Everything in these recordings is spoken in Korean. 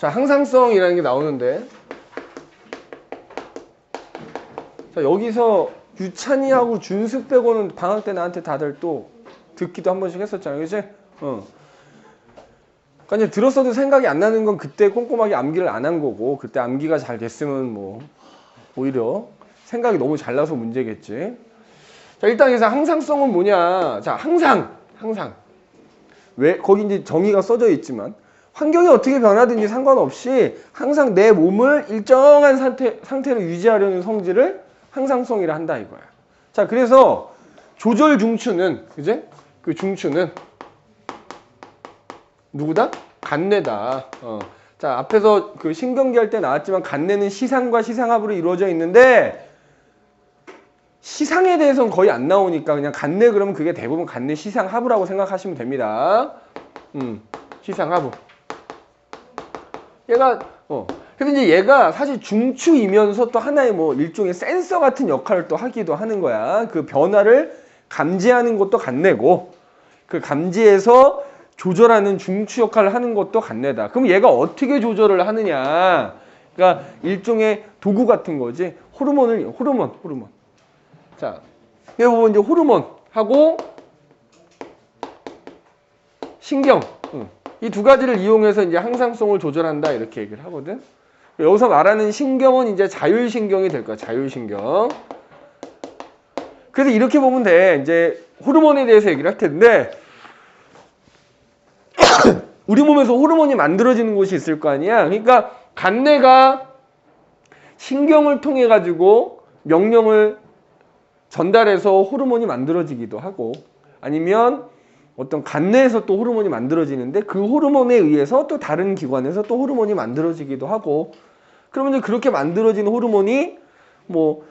자, 항상성이라는 게 나오는데, 자, 여기서 유찬이하고 준숙 빼고는 방학 때 나한테 다들 또 듣기도 한 번씩 했었잖아요. 그치? 그러니까 이제 들었어도 생각이 안 나는 건 그때 꼼꼼하게 암기를 안 한 거고, 그때 암기가 잘 됐으면 뭐 오히려 생각이 너무 잘 나서 문제겠지. 자, 일단 여기서 항상성은 뭐냐. 자, 항상. 왜? 거기 이제 정의가 써져 있지만, 환경이 어떻게 변하든지 상관없이 항상 내 몸을 일정한 상태로 유지하려는 성질을 항상성이라 한다 이거야. 자, 그래서 조절 중추는, 그제? 그 중추는 누구다? 간뇌다. 자, 앞에서 그 신경기 할 때 나왔지만 간뇌는 시상과 시상합으로 이루어져 있는데, 시상에 대해서는 거의 안 나오니까 그냥 간뇌 그러면 그게 대부분 간뇌 시상하부라고 생각하시면 됩니다. 시상하부. 얘가 근데 이제 얘가 사실 중추이면서 또 하나의 뭐 일종의 센서 같은 역할을 또 하기도 하는 거야. 그 변화를 감지하는 것도 간뇌고, 그 감지해서 조절하는 중추 역할을 하는 것도 간뇌다. 그럼 얘가 어떻게 조절을 하느냐? 그러니까 일종의 도구 같은 거지. 호르몬. 자, 여기 보면 이제 호르몬하고 신경, 이 두 가지를 이용해서 이제 항상성을 조절한다 이렇게 얘기를 하거든. 여기서 말하는 신경은 이제 자율신경이 될 거야. 자율신경. 그래서 이렇게 보면 돼. 이제 호르몬에 대해서 얘기를 할 텐데, 우리 몸에서 호르몬이 만들어지는 곳이 있을 거 아니야. 그러니까 간뇌가 신경을 통해 가지고 명령을 전달해서 호르몬이 만들어지기도 하고, 아니면 어떤 간뇌에서 또 호르몬이 만들어지는데 그 호르몬에 의해서 또 다른 기관에서 또 호르몬이 만들어지기도 하고, 그러면 이제 그렇게 만들어진 호르몬이 뭐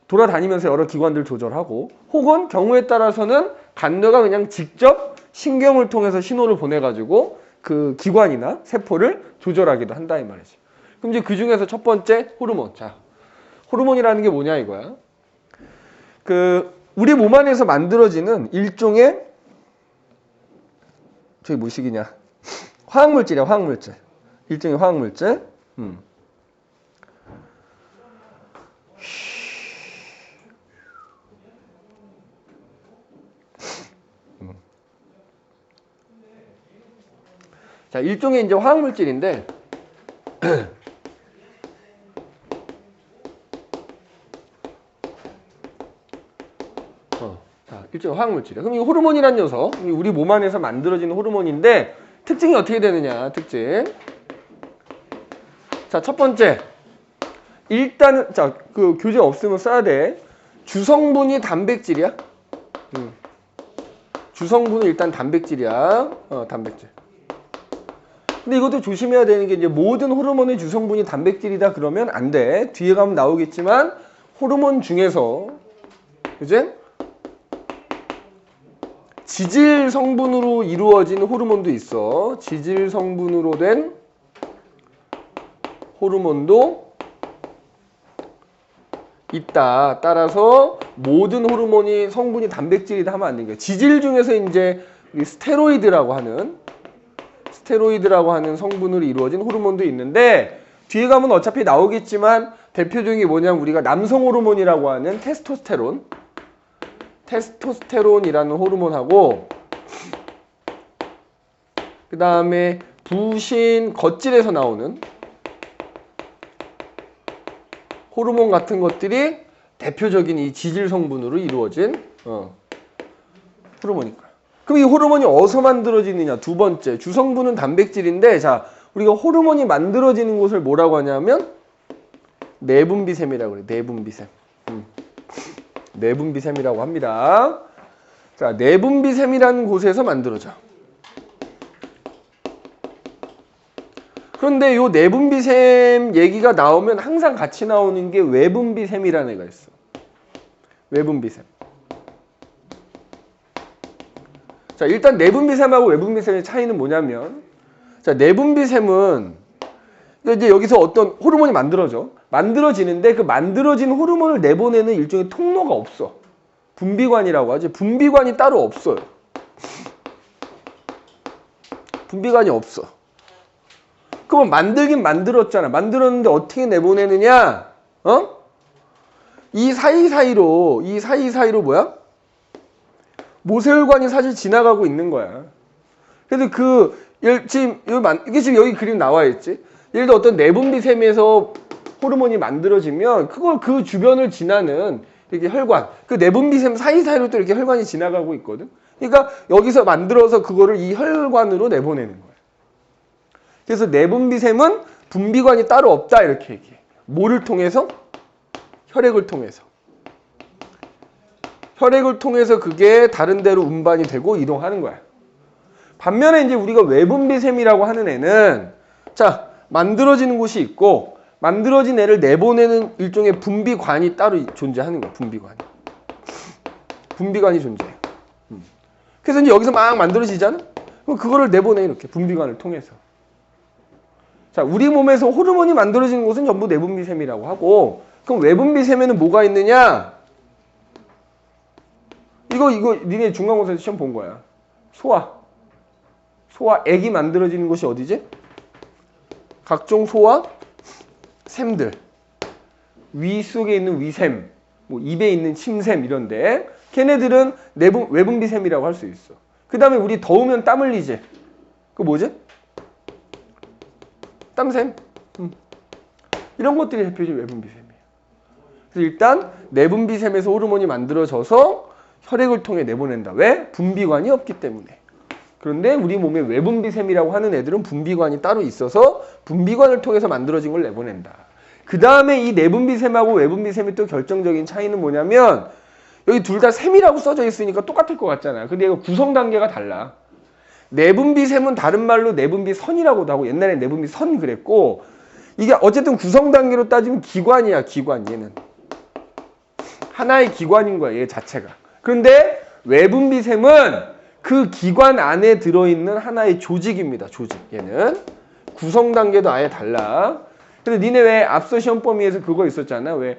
돌아다니면서 여러 기관들 조절하고, 혹은 경우에 따라서는 간뇌가 그냥 직접 신경을 통해서 신호를 보내가지고 그 기관이나 세포를 조절하기도 한다 이 말이지. 그럼 이제 그 중에서 첫 번째 호르몬. 자, 호르몬이라는 게 뭐냐 이거야. 그 우리 몸 안에서 만들어지는 일종의 저기 뭐식이냐? 화학물질이야, 화학물질. 일종의 화학물질. 자, 일종의 이제 화학물질인데, 자, 일종의 화학물질이야. 그럼 이 호르몬이란 녀석, 우리 몸 안에서 만들어지는 호르몬인데, 특징이 어떻게 되느냐, 특징. 자, 첫 번째. 일단은, 자, 그 교재 없으면 써야 돼. 주성분이 단백질이야. 주성분은 일단 단백질이야. 단백질. 근데 이것도 조심해야 되는 게, 이제 모든 호르몬의 주성분이 단백질이다 그러면 안 돼. 뒤에 가면 나오겠지만 호르몬 중에서, 그지? 지질 성분으로 이루어진 호르몬도 있어. 지질 성분으로 된 호르몬도 있다. 따라서 모든 호르몬이 성분이 단백질이다 하면 안 되는 거야. 지질 중에서 이제 우리 스테로이드라고 하는 성분으로 이루어진 호르몬도 있는데, 뒤에 가면 어차피 나오겠지만 대표적인 게 뭐냐면 우리가 남성 호르몬이라고 하는 테스토스테론이라는 호르몬하고, 그 다음에 부신 겉질에서 나오는 호르몬 같은 것들이 대표적인 이 지질 성분으로 이루어진 호르몬일 거야. 그럼 이 호르몬이 어디서 만들어지느냐? 두 번째, 주성분은 단백질인데, 자, 우리가 호르몬이 만들어지는 곳을 뭐라고 하냐면 내분비샘이라고 그래. 내분비샘. 내분비샘이라고 합니다. 자, 내분비샘이라는 곳에서 만들어져. 그런데 이 내분비샘 얘기가 나오면 항상 같이 나오는 게 외분비샘이라는 애가 있어. 외분비샘. 자, 일단 내분비샘하고 외분비샘의 차이는 뭐냐면, 자, 내분비샘은 이제 여기서 어떤 호르몬이 만들어지는데 그 만들어진 호르몬을 내보내는 일종의 통로가 없어. 분비관이라고 하지. 분비관이 따로 없어요. 분비관이 없어. 그럼 만들긴 만들었잖아. 만들었는데 어떻게 내보내느냐? 이 사이사이로 뭐야? 모세혈관이 사실 지나가고 있는 거야. 그래서 이게 지금 여기 그림 나와 있지. 예를 들어 어떤 내분비샘에서 호르몬이 만들어지면 그걸 그 주변을 지나는 이렇게 혈관, 그 내분비샘 사이사이로 또 이렇게 혈관이 지나가고 있거든. 그러니까 여기서 만들어서 그거를 이 혈관으로 내보내는 거야. 그래서 내분비샘은 분비관이 따로 없다 이렇게 얘기해. 뭐를 통해서? 혈액을 통해서. 혈액을 통해서 그게 다른 데로 운반이 되고 이동하는 거야. 반면에 이제 우리가 외분비샘이라고 하는 애는 자, 만들어지는 곳이 있고 만들어진 애를 내보내는 일종의 분비관이 따로 존재하는 거야. 분비관이 존재해. 그래서 이제 여기서 막 만들어지잖아? 그럼 그거를 내보내 이렇게 분비관을 통해서. 자, 우리 몸에서 호르몬이 만들어지는 곳은 전부 내분비샘이라고 하고 그럼 외분비샘에는 뭐가 있느냐? 이거 니네 중간고사에서 시험 본 거야. 소화액이 만들어지는 곳이 어디지? 각종 소화 샘들. 위 속에 있는 위샘, 뭐 입에 있는 침샘 이런데 걔네들은 외분비샘이라고 할 수 있어. 그 다음에 우리 더우면 땀 흘리지. 그거 뭐지? 땀샘. 이런 것들이 대표적인 외분비샘이에요. 그래서 일단 내분비샘에서 호르몬이 만들어져서 혈액을 통해 내보낸다. 왜? 분비관이 없기 때문에. 그런데 우리 몸에 외분비샘이라고 하는 애들은 분비관이 따로 있어서 분비관을 통해서 만들어진 걸 내보낸다. 그 다음에 이 내분비샘하고 외분비샘의 또 결정적인 차이는 뭐냐면 여기 둘 다 샘이라고 써져 있으니까 똑같을 것 같잖아요. 근데 이거 구성 단계가 달라. 내분비샘은 다른 말로 내분비선이라고도 하고 옛날에 내분비선 그랬고 이게 어쨌든 구성 단계로 따지면 기관이야. 기관 얘는. 하나의 기관인 거야. 얘 자체가. 그런데 외분비샘은 그 기관 안에 들어있는 하나의 조직입니다. 조직. 얘는 구성 단계도 아예 달라. 근데 니네 왜 앞서 시험 범위에서 그거 있었잖아. 왜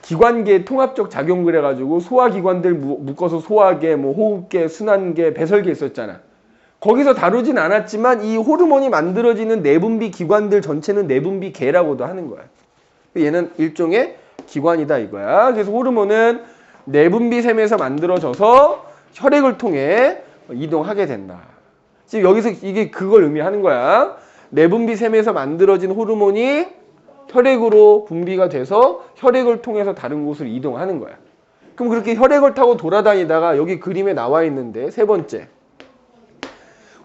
기관계 통합적 작용 그래가지고 소화기관들 묶어서 소화계, 뭐 호흡계, 순환계, 배설계 있었잖아. 거기서 다루진 않았지만 이 호르몬이 만들어지는 내분비 기관들 전체는 내분비계라고도 하는 거야. 얘는 일종의 기관이다 이거야. 그래서 호르몬은 내분비샘에서 만들어져서 혈액을 통해 이동하게 된다. 지금 여기서 이게 그걸 의미하는 거야. 내분비샘에서 만들어진 호르몬이 혈액으로 분비가 돼서 혈액을 통해서 다른 곳으로 이동하는 거야. 그럼 그렇게 혈액을 타고 돌아다니다가 여기 그림에 나와 있는데 세 번째.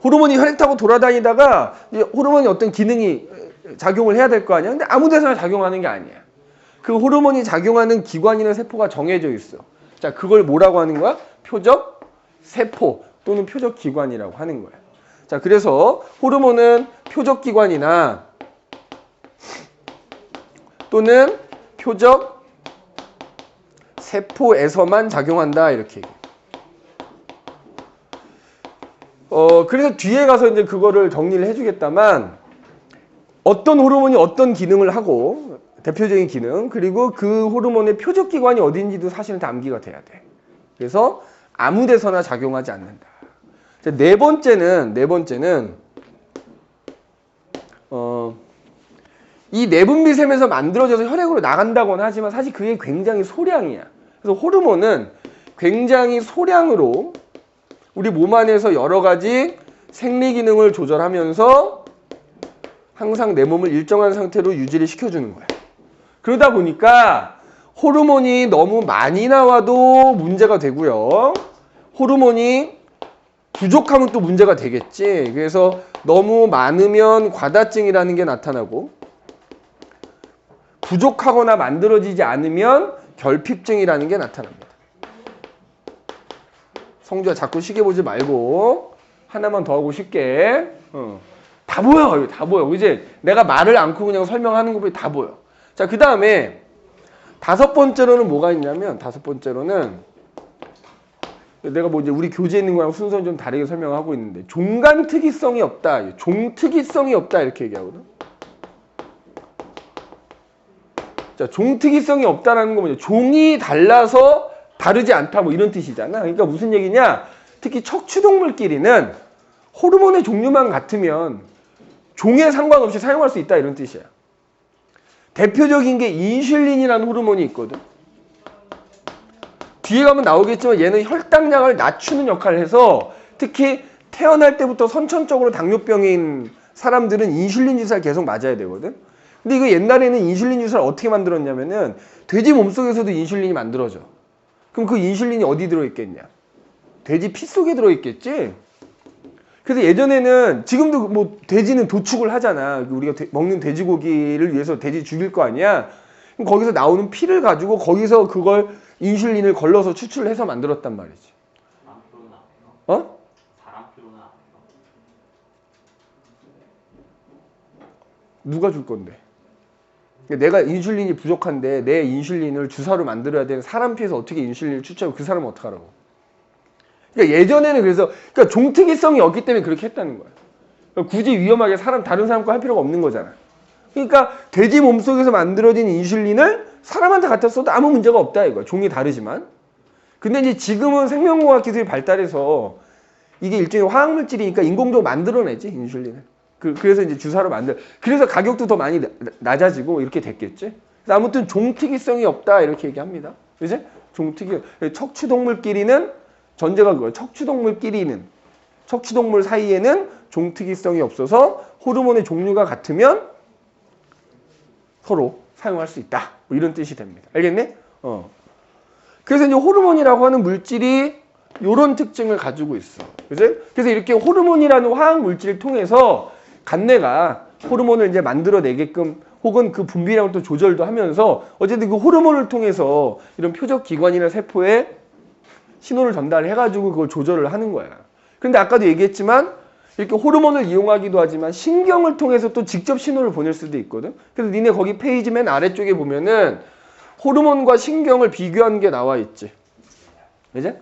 호르몬이 혈액 타고 돌아다니다가 호르몬이 어떤 기능이 작용을 해야 될 거 아니야. 근데 아무 데서나 작용하는 게 아니야. 그 호르몬이 작용하는 기관이나 세포가 정해져 있어. 자, 그걸 뭐라고 하는 거야? 표적 세포 또는 표적 기관이라고 하는 거야. 자, 그래서 호르몬은 표적 기관이나 또는 표적 세포에서만 작용한다 이렇게. 그래서 뒤에 가서 이제 그거를 정리를 해주겠다만 어떤 호르몬이 어떤 기능을 하고 대표적인 기능 그리고 그 호르몬의 표적 기관이 어딘지도 사실은 다 암기가 돼야 돼. 그래서 아무 데서나 작용하지 않는다. 자, 네 번째는 이 내분비샘에서 만들어져서 혈액으로 나간다고는 하지만 사실 그게 굉장히 소량이야. 그래서 호르몬은 굉장히 소량으로 우리 몸 안에서 여러 가지 생리 기능을 조절하면서 항상 내 몸을 일정한 상태로 유지를 시켜주는 거야. 그러다 보니까 호르몬이 너무 많이 나와도 문제가 되고요. 호르몬이 부족하면 또 문제가 되겠지. 그래서 너무 많으면 과다증이라는 게 나타나고 부족하거나 만들어지지 않으면 결핍증이라는 게 나타납니다. 성주야 자꾸 시계 보지 말고 하나만 더 하고 쉽게 다 보여. 다 보여. 이제 내가 말을 않고 그냥 설명하는 거 보니 다 보여. 자, 그 다음에 다섯 번째로는 뭐가 있냐면 다섯 번째로는 내가 뭐 이제 우리 교재에 있는 거랑 순서는 좀 다르게 설명하고 있는데 종간 특이성이 없다. 종특이성이 없다 이렇게 얘기하거든. 자, 종특이성이 없다라는 건 뭐냐? 종이 달라서 다르지 않다 뭐 이런 뜻이잖아. 그러니까 무슨 얘기냐? 특히 척추동물끼리는 호르몬의 종류만 같으면 종에 상관없이 사용할 수 있다 이런 뜻이야. 대표적인 게 인슐린이라는 호르몬이 있거든. 뒤에 가면 나오겠지만 얘는 혈당량을 낮추는 역할을 해서 특히 태어날 때부터 선천적으로 당뇨병인 사람들은 인슐린 주사를 계속 맞아야 되거든. 근데 이거 옛날에는 인슐린 주사를 어떻게 만들었냐면은 돼지 몸속에서도 인슐린이 만들어져. 그럼 그 인슐린이 어디 들어있겠냐? 돼지 피 속에 들어있겠지? 그래서 예전에는 지금도 뭐 돼지는 도축을 하잖아. 우리가 먹는 돼지고기를 위해서 돼지 죽일 거 아니야? 그럼 거기서 나오는 피를 가지고 거기서 그걸 인슐린을 걸러서 추출을 해서 만들었단 말이지. 사람 피로는 안 해요? 어? 사람 피로는 안 해요? 누가 줄 건데? 내가 인슐린이 부족한데 내 인슐린을 주사로 만들어야 되는 사람 피에서 어떻게 인슐린을 추출하고 그 사람은 어떡하라고? 그러니까 예전에는 그러니까 종특이성이 없기 때문에 그렇게 했다는 거야. 그러니까 굳이 위험하게 다른 사람 거 할 필요가 없는 거잖아. 그러니까 돼지 몸속에서 만들어진 인슐린을 사람한테 갖다 써도 아무 문제가 없다 이거야. 종이 다르지만. 근데 이제 지금은 생명공학 기술이 발달해서 이게 일종의 화학물질이니까 인공적으로 만들어내지 인슐린을. 그래서 이제 주사로 그래서 가격도 더 많이 낮아지고 이렇게 됐겠지. 아무튼 종특이성이 없다 이렇게 얘기합니다. 그지? 척추동물끼리는 전제가 그거예요. 척추동물 사이에는 종특이성이 없어서 호르몬의 종류가 같으면 서로 사용할 수 있다. 뭐 이런 뜻이 됩니다. 알겠네? 그래서 이제 호르몬이라고 하는 물질이 이런 특징을 가지고 있어. 그지? 그래서 이렇게 호르몬이라는 화학 물질을 통해서 간내가 호르몬을 이제 만들어내게끔 혹은 그 분비량을 또 조절도 하면서 어쨌든 그 호르몬을 통해서 이런 표적 기관이나 세포에 신호를 전달해가지고 그걸 조절을 하는 거야. 근데 아까도 얘기했지만 이렇게 호르몬을 이용하기도 하지만 신경을 통해서 또 직접 신호를 보낼 수도 있거든. 그래서 니네 거기 페이지 맨 아래쪽에 보면은 호르몬과 신경을 비교한 게 나와 있지. 그지?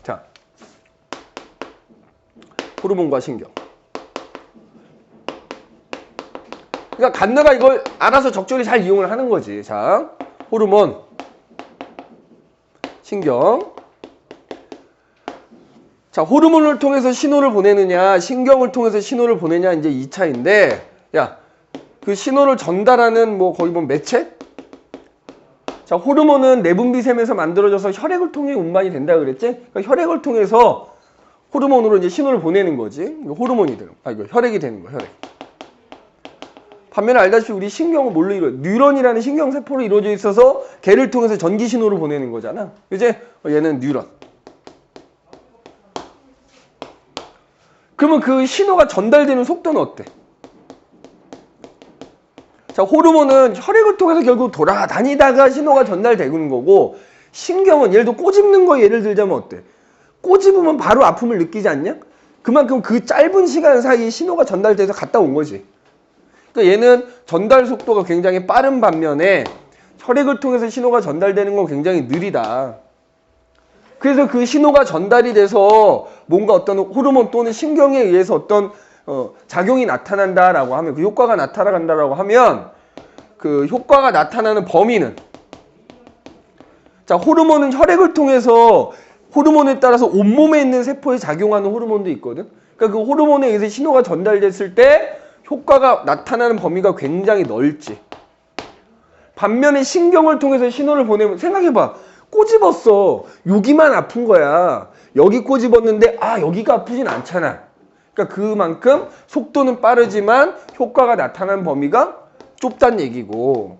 자, 호르몬과 신경. 그러니까 간내가 이걸 알아서 적절히 잘 이용을 하는 거지. 자, 호르몬, 신경. 자, 호르몬을 통해서 신호를 보내느냐, 신경을 통해서 신호를 보내냐, 이제 2차인데, 야, 그 신호를 전달하는 뭐 거의 뭐 매체? 자, 호르몬은 내분비샘에서 만들어져서 혈액을 통해 운반이 된다 그랬지? 그러니까 혈액을 통해서 호르몬으로 이제 신호를 보내는 거지. 호르몬이 되는 거. 이거 혈액이 되는 거, 혈액. 반면에 알다시피 우리 신경은 뭘로 뉴런이라는 신경세포로 이루어져 있어서 걔를 통해서 전기 신호를 보내는 거잖아. 이제 얘는 뉴런. 그러면 그 신호가 전달되는 속도는 어때? 자, 호르몬은 혈액을 통해서 결국 돌아다니다가 신호가 전달되는 거고, 신경은 예를 들어 꼬집는 거 예를 들자면 어때? 꼬집으면 바로 아픔을 느끼지 않냐? 그만큼 그 짧은 시간 사이에 신호가 전달돼서 갔다 온 거지. 그러니까 얘는 전달 속도가 굉장히 빠른 반면에 혈액을 통해서 신호가 전달되는 건 굉장히 느리다. 그래서 그 신호가 전달이 돼서 뭔가 어떤 호르몬 또는 신경에 의해서 어떤 작용이 나타난다라고 하면, 그 효과가 나타난다라고 하면 그 효과가 나타나는 범위는, 자, 호르몬은 혈액을 통해서 호르몬에 따라서 온몸에 있는 세포에 작용하는 호르몬도 있거든. 그러니까 그 호르몬에 의해서 신호가 전달됐을 때 효과가 나타나는 범위가 굉장히 넓지. 반면에 신경을 통해서 신호를 보내면, 생각해봐. 꼬집었어. 여기만 아픈 거야. 여기 꼬집었는데 여기가 아프진 않잖아. 그러니까 그만큼 속도는 빠르지만 효과가 나타나는 범위가 좁다는 얘기고,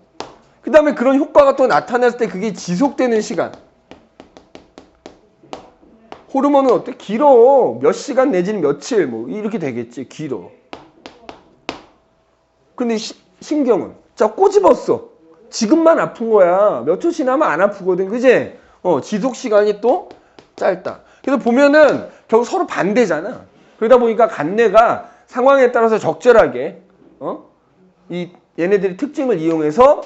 그 다음에 그런 효과가 또 나타났을 때 그게 지속되는 시간. 호르몬은 어때? 길어. 몇 시간 내지는 며칠 뭐 이렇게 되겠지. 길어. 근데 신경은, 자, 꼬집었어. 지금만 아픈 거야. 몇 초 지나면 안 아프거든. 그지? 지속 시간이 또 짧다. 그래서 보면은 결국 서로 반대잖아. 그러다 보니까 간내가 상황에 따라서 적절하게 얘네들의 특징을 이용해서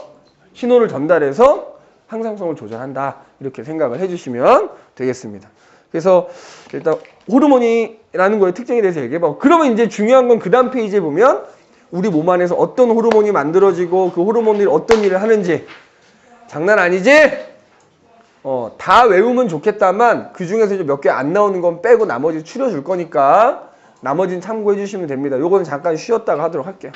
신호를 전달해서 항상성을 조절한다. 이렇게 생각을 해주시면 되겠습니다. 그래서 일단 호르몬이라는 거의 특징에 대해서 얘기해봐. 그러면 이제 중요한 건 그 다음 페이지에 보면 우리 몸 안에서 어떤 호르몬이 만들어지고 그 호르몬이 어떤 일을 하는지. 장난 아니지? 다 외우면 좋겠다만 그 중에서 몇 개 안 나오는 건 빼고 나머지 추려줄 거니까 나머지는 참고해 주시면 됩니다. 요거는 잠깐 쉬었다가 하도록 할게요.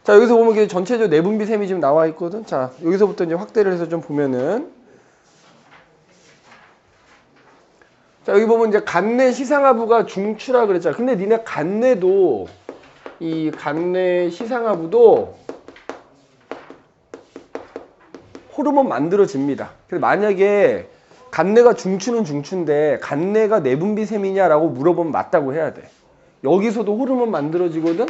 자, 여기서 보면 이게 전체적으로 내분비샘이 지금 나와 있거든. 자, 여기서부터 이제 확대를 해서 좀 보면은, 자, 여기 보면 이제 간내 시상하부가 중추라 그랬잖아. 근데 니네 간내도, 이 간내 시상하부도 호르몬 만들어집니다. 그래서 만약에 간내가 중추는 중추인데 간내가 내분비샘이냐라고 물어보면 맞다고 해야 돼. 여기서도 호르몬 만들어지거든.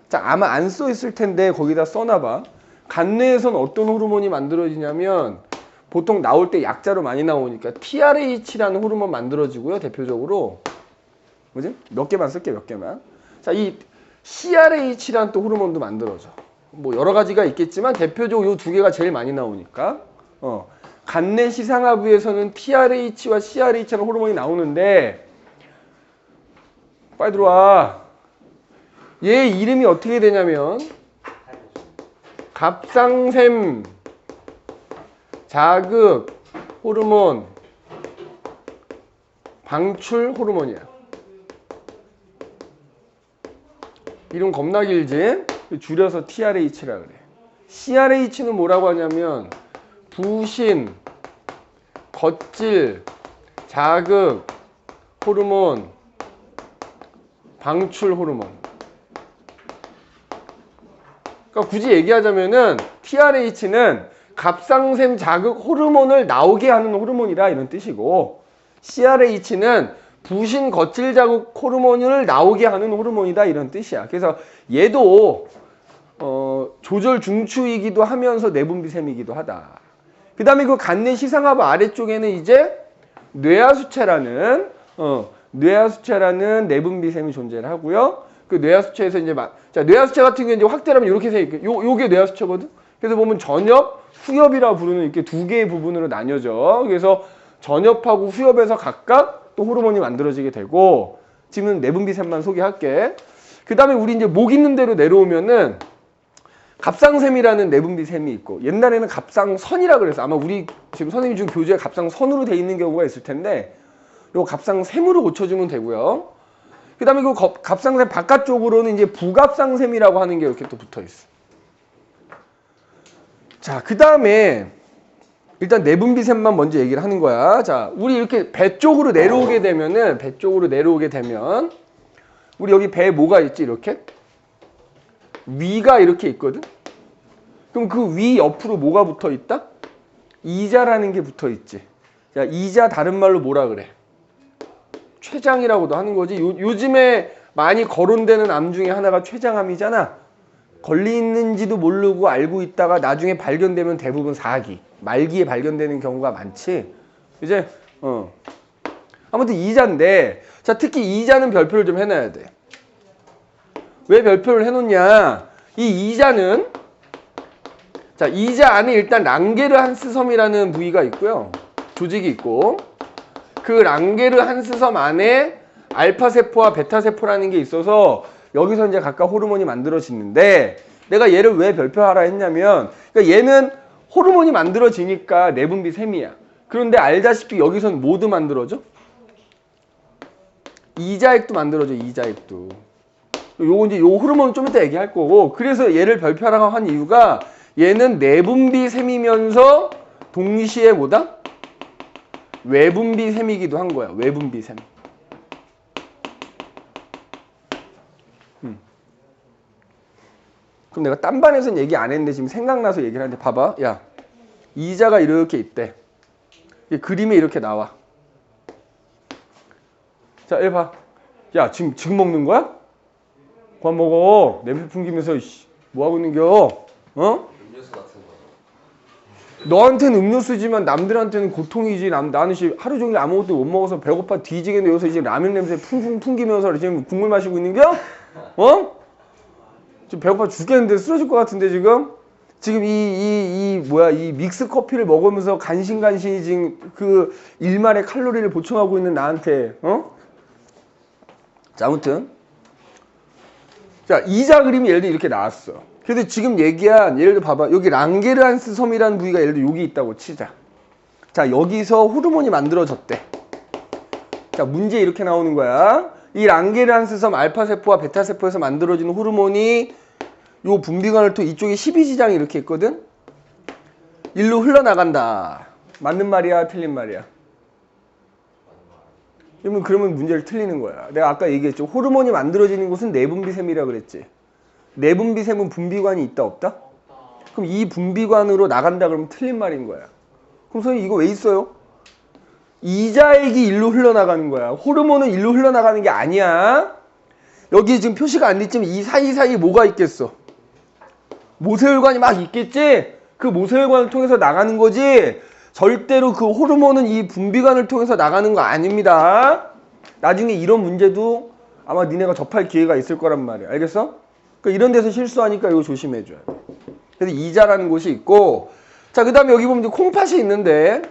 자, 아마 안 써 있을 텐데 거기다 써놔봐. 간내에선 어떤 호르몬이 만들어지냐면 보통 나올 때 약자로 많이 나오니까 TRH라는 호르몬 만들어지고요. 대표적으로 뭐지? 몇 개만 쓸게, 몇 개만. 자, 이 CRH라는 또 호르몬도 만들어져. 뭐 여러 가지가 있겠지만 대표적으로 이 두 개가 제일 많이 나오니까. 간내 시상하부에서는 TRH와 CRH라는 호르몬이 나오는데, 빨리 들어와. 얘 이름이 어떻게 되냐면 갑상샘 자극 호르몬 방출 호르몬이야. 이름 겁나 길지? 줄여서 TRH라 그래. CRH는 뭐라고 하냐면 부신, 겉질, 자극 호르몬, 방출 호르몬. 그러니까 굳이 얘기하자면은 TRH는 갑상샘 자극 호르몬을 나오게 하는 호르몬이다 이런 뜻이고, CRH는 부신 겉질 자극 호르몬을 나오게 하는 호르몬이다 이런 뜻이야. 그래서 얘도 조절 중추이기도 하면서 내분비샘이기도 하다. 그 다음에 그 간내 시상하부 아래쪽에는 이제 뇌하수체라는 내분비샘이 존재를 하고요. 그 뇌하수체에서 이제 자, 뇌하수체 같은 경우에 이제 확대를 하면 이렇게 돼 있고, 요게 뇌하수체거든. 그래서 보면 전엽, 후엽이라 부르는 이렇게 두 개의 부분으로 나뉘어져. 그래서 전엽하고 후엽에서 각각 또 호르몬이 만들어지게 되고, 지금 내분비샘만 소개할게. 그 다음에 우리 이제 목 있는 대로 내려오면은 갑상샘이라는 내분비샘이 있고, 옛날에는 갑상선이라 그래서 아마 우리 지금 선생님 중 교재에 갑상선으로 돼 있는 경우가 있을 텐데, 요거 갑상샘으로 고쳐주면 되고요. 그 다음에 그 갑상샘 바깥쪽으로는 이제 부갑상샘이라고 하는 게 이렇게 또 붙어 있어. 자, 그 다음에 일단 내분비샘만 먼저 얘기를 하는 거야. 자, 우리 이렇게 배 쪽으로 내려오게 되면은, 우리 여기 배에 뭐가 있지? 이렇게 위가 이렇게 있거든. 그럼 그 위 옆으로 뭐가 붙어 있다? 이자라는 게 붙어 있지. 자, 이자 다른 말로 뭐라 그래? 췌장이라고도 하는 거지. 요즘에 많이 거론되는 암 중에 하나가 췌장암이잖아. 걸리는지도 모르고 알고 있다가 나중에 발견되면 대부분 4기, 말기에 발견되는 경우가 많지. 이제 아무튼 이자인데, 자, 특히 이자는 별표를 좀 해놔야 돼. 왜 별표를 해놓냐? 이 이자는, 자, 이자 안에 일단 랑게르한스섬이라는 부위가 있고요. 조직이 있고, 그 랑게르한스섬 안에 알파세포와 베타세포라는 게 있어서 여기서 이제 각각 호르몬이 만들어지는데, 내가 얘를 왜 별표하라 했냐면, 그러니까 얘는 호르몬이 만들어지니까 내분비샘이야. 그런데 알다시피 여기선 뭐도 만들어져? 이자액도 만들어져, 이자액도. 요거 이제 요 호르몬 좀 이따 얘기할 거고, 그래서 얘를 별표하라고 한 이유가 얘는 내분비샘이면서 동시에 뭐다? 외분비샘이기도 한 거야. 외분비샘. 그럼 내가 딴 반에서는 얘기 안 했는데 지금 생각나서 얘기를 하는데, 봐봐. 야, 이자가 이렇게 있대. 그림에 이렇게 나와. 자, 얘 봐. 야, 지금 먹는 거야? 그만 먹어. 냄새 풍기면서 뭐 하고 있는겨? 음료수 같은 거. 너한테는 음료수지만 남들한테는 고통이지. 나는 하루 종일 아무것도 못 먹어서 배고파 뒤지겠네. 여기서 이제 라면 냄새 풍풍 풍기면서 지금 국물 마시고 있는겨? 지금 배고파 죽겠는데, 쓰러질 것 같은데 지금? 지금 이 믹스 커피를 먹으면서 간신간신히 지금 그 일말의 칼로리를 보충하고 있는 나한테, 자, 아무튼. 자, 이자 그림이 예를 들어 이렇게 나왔어. 근데 지금 얘기한, 예를 들어 봐봐. 여기 랑게르한스 섬이라는 부위가 예를 들어 여기 있다고 치자. 자, 여기서 호르몬이 만들어졌대. 자, 문제 이렇게 나오는 거야. 이 랑게르한스섬 알파세포와 베타세포에서 만들어지는 호르몬이 요 분비관을 통해 이쪽에 12지장이 이렇게 있거든? 일로 흘러나간다. 맞는 말이야? 틀린 말이야? 그러면 문제를 틀리는 거야. 내가 아까 얘기했죠. 호르몬이 만들어지는 곳은 내분비샘이라고 그랬지. 내분비샘은 분비관이 있다 없다? 그럼 이 분비관으로 나간다 그러면 틀린 말인 거야. 그럼 선생님 이거 왜 있어요? 이자액이 일로 흘러나가는 거야. 호르몬은 일로 흘러나가는 게 아니야. 여기 지금 표시가 안 됐지만 이 사이사이에 뭐가 있겠어? 모세혈관이 막 있겠지? 그 모세혈관을 통해서 나가는 거지. 절대로 그 호르몬은 이 분비관을 통해서 나가는 거 아닙니다. 나중에 이런 문제도 아마 니네가 접할 기회가 있을 거란 말이야. 알겠어? 그러니까 이런 데서 실수하니까 이거 조심해줘야 돼. 그래서 이자라는 곳이 있고, 자, 그 다음에 여기 보면 이제 콩팥이 있는데,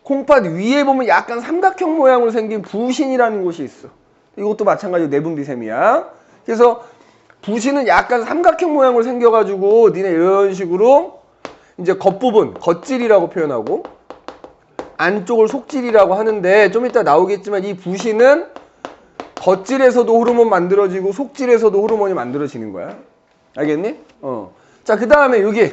콩팥 위에 보면 약간 삼각형 모양으로 생긴 부신이라는 곳이 있어. 이것도 마찬가지로 내분비샘이야. 그래서 부신은 약간 삼각형 모양으로 생겨가지고 니네 이런 식으로 이제 겉부분, 겉질이라고 표현하고 안쪽을 속질이라고 하는데 좀 이따 나오겠지만 이 부신은 겉질에서도 호르몬 만들어지고 속질에서도 호르몬이 만들어지는 거야. 알겠니? 자, 그 다음에 여기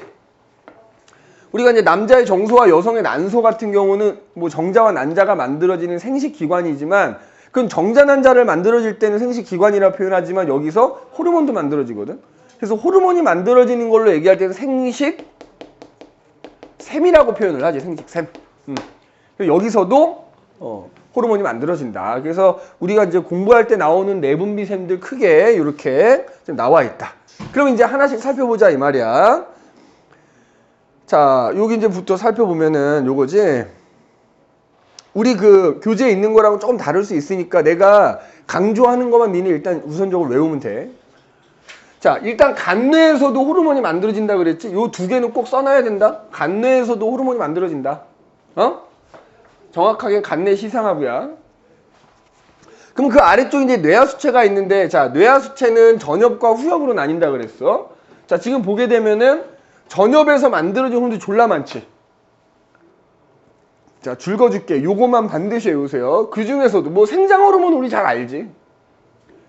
우리가 이제 남자의 정소와 여성의 난소 같은 경우는 뭐 정자와 난자가 만들어지는 생식기관이지만 그건 정자 난자를 만들어질 때는 생식기관이라 표현하지만 여기서 호르몬도 만들어지거든. 그래서 호르몬이 만들어지는 걸로 얘기할 때는 생식샘이라고 표현을 하지. 생식샘. 여기서도 호르몬이 만들어진다. 그래서 우리가 이제 공부할 때 나오는 내분비샘들 크게 이렇게 좀 나와 있다. 그럼 이제 하나씩 살펴보자 이 말이야. 자, 여기 이제부터 살펴보면은 요거지. 우리 그 교재에 있는 거랑은 조금 다를 수 있으니까 내가 강조하는 것만 니네 일단 우선적으로 외우면 돼. 자, 일단 간뇌에서도 호르몬이 만들어진다 그랬지? 요 두 개는 꼭 써놔야 된다. 간뇌에서도 호르몬이 만들어진다. 정확하게 간뇌 시상하부야. 그럼 그 아래쪽에 이제 뇌하수체가 있는데, 자, 뇌하수체는 전엽과 후엽으로 나뉜다 그랬어. 자, 지금 보게 되면은 전엽에서 만들어진 호르몬이 졸라 많지. 자, 줄거줄게. 요거만 반드시 외우세요. 그 중에서도 뭐 생장 호르몬 우리 잘 알지.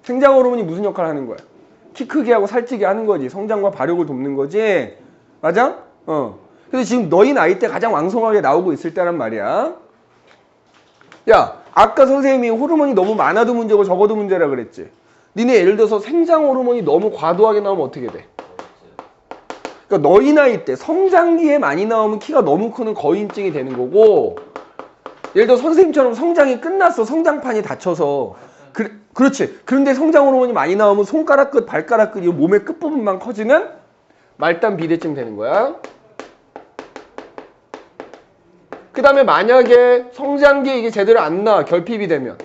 생장 호르몬이 무슨 역할을 하는 거야? 키 크게 하고 살찌게 하는 거지. 성장과 발육을 돕는 거지. 맞아? 그래서 지금 너희 나이 때 가장 왕성하게 나오고 있을 때란 말이야. 야, 아까 선생님이 호르몬이 너무 많아도 문제고 적어도 문제라 그랬지. 니네 예를 들어서 생장 호르몬이 너무 과도하게 나오면 어떻게 돼? 그러니까 너희 나이 때 성장기에 많이 나오면 키가 너무 크는 거인증이 되는 거고, 예를 들어 선생님처럼 성장이 끝났어. 성장판이 닫혀서. 그렇지. 그런데 성장 호르몬이 많이 나오면 손가락 끝, 발가락 끝, 이 몸의 끝부분만 커지는 말단 비대증 되는 거야. 그 다음에 만약에 성장기에 이게 제대로 안 나와, 결핍이 되면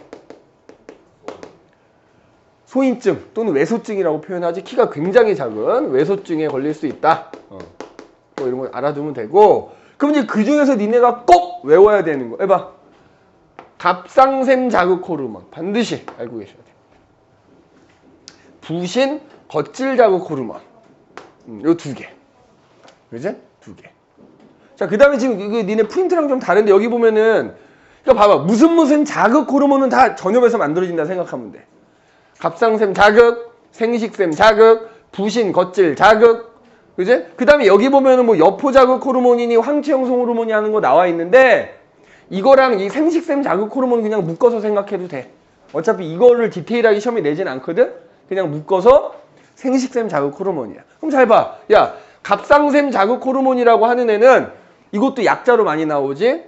소인증 또는 외소증이라고 표현하지. 키가 굉장히 작은 외소증에 걸릴 수 있다. 뭐 이런 거 알아두면 되고. 그럼 이제 그 중에서 니네가 꼭 외워야 되는 거 해봐. 갑상샘 자극 호르몬 반드시 알고 계셔야 돼. 부신 겉질 자극 호르몬 요 두 개. 그지? 두 개. 자, 그 다음에 지금 이거 니네 프린트랑 좀 다른데 여기 보면은 그러니까 봐봐. 무슨 자극 호르몬은 다 전엽에서 만들어진다 생각하면 돼. 갑상샘 자극, 생식샘 자극, 부신 겉질 자극, 그지? 그 다음에 여기 보면은 뭐 여포 자극 호르몬이니 황체 형성 호르몬이 하는 거 나와 있는데 이거랑 이 생식샘 자극 호르몬 그냥 묶어서 생각해도 돼. 어차피 이거를 디테일하게 시험에 내진 않거든? 그냥 묶어서 생식샘 자극 호르몬이야. 그럼 잘 봐. 야, 갑상샘 자극 호르몬이라고 하는 애는 이것도 약자로 많이 나오지?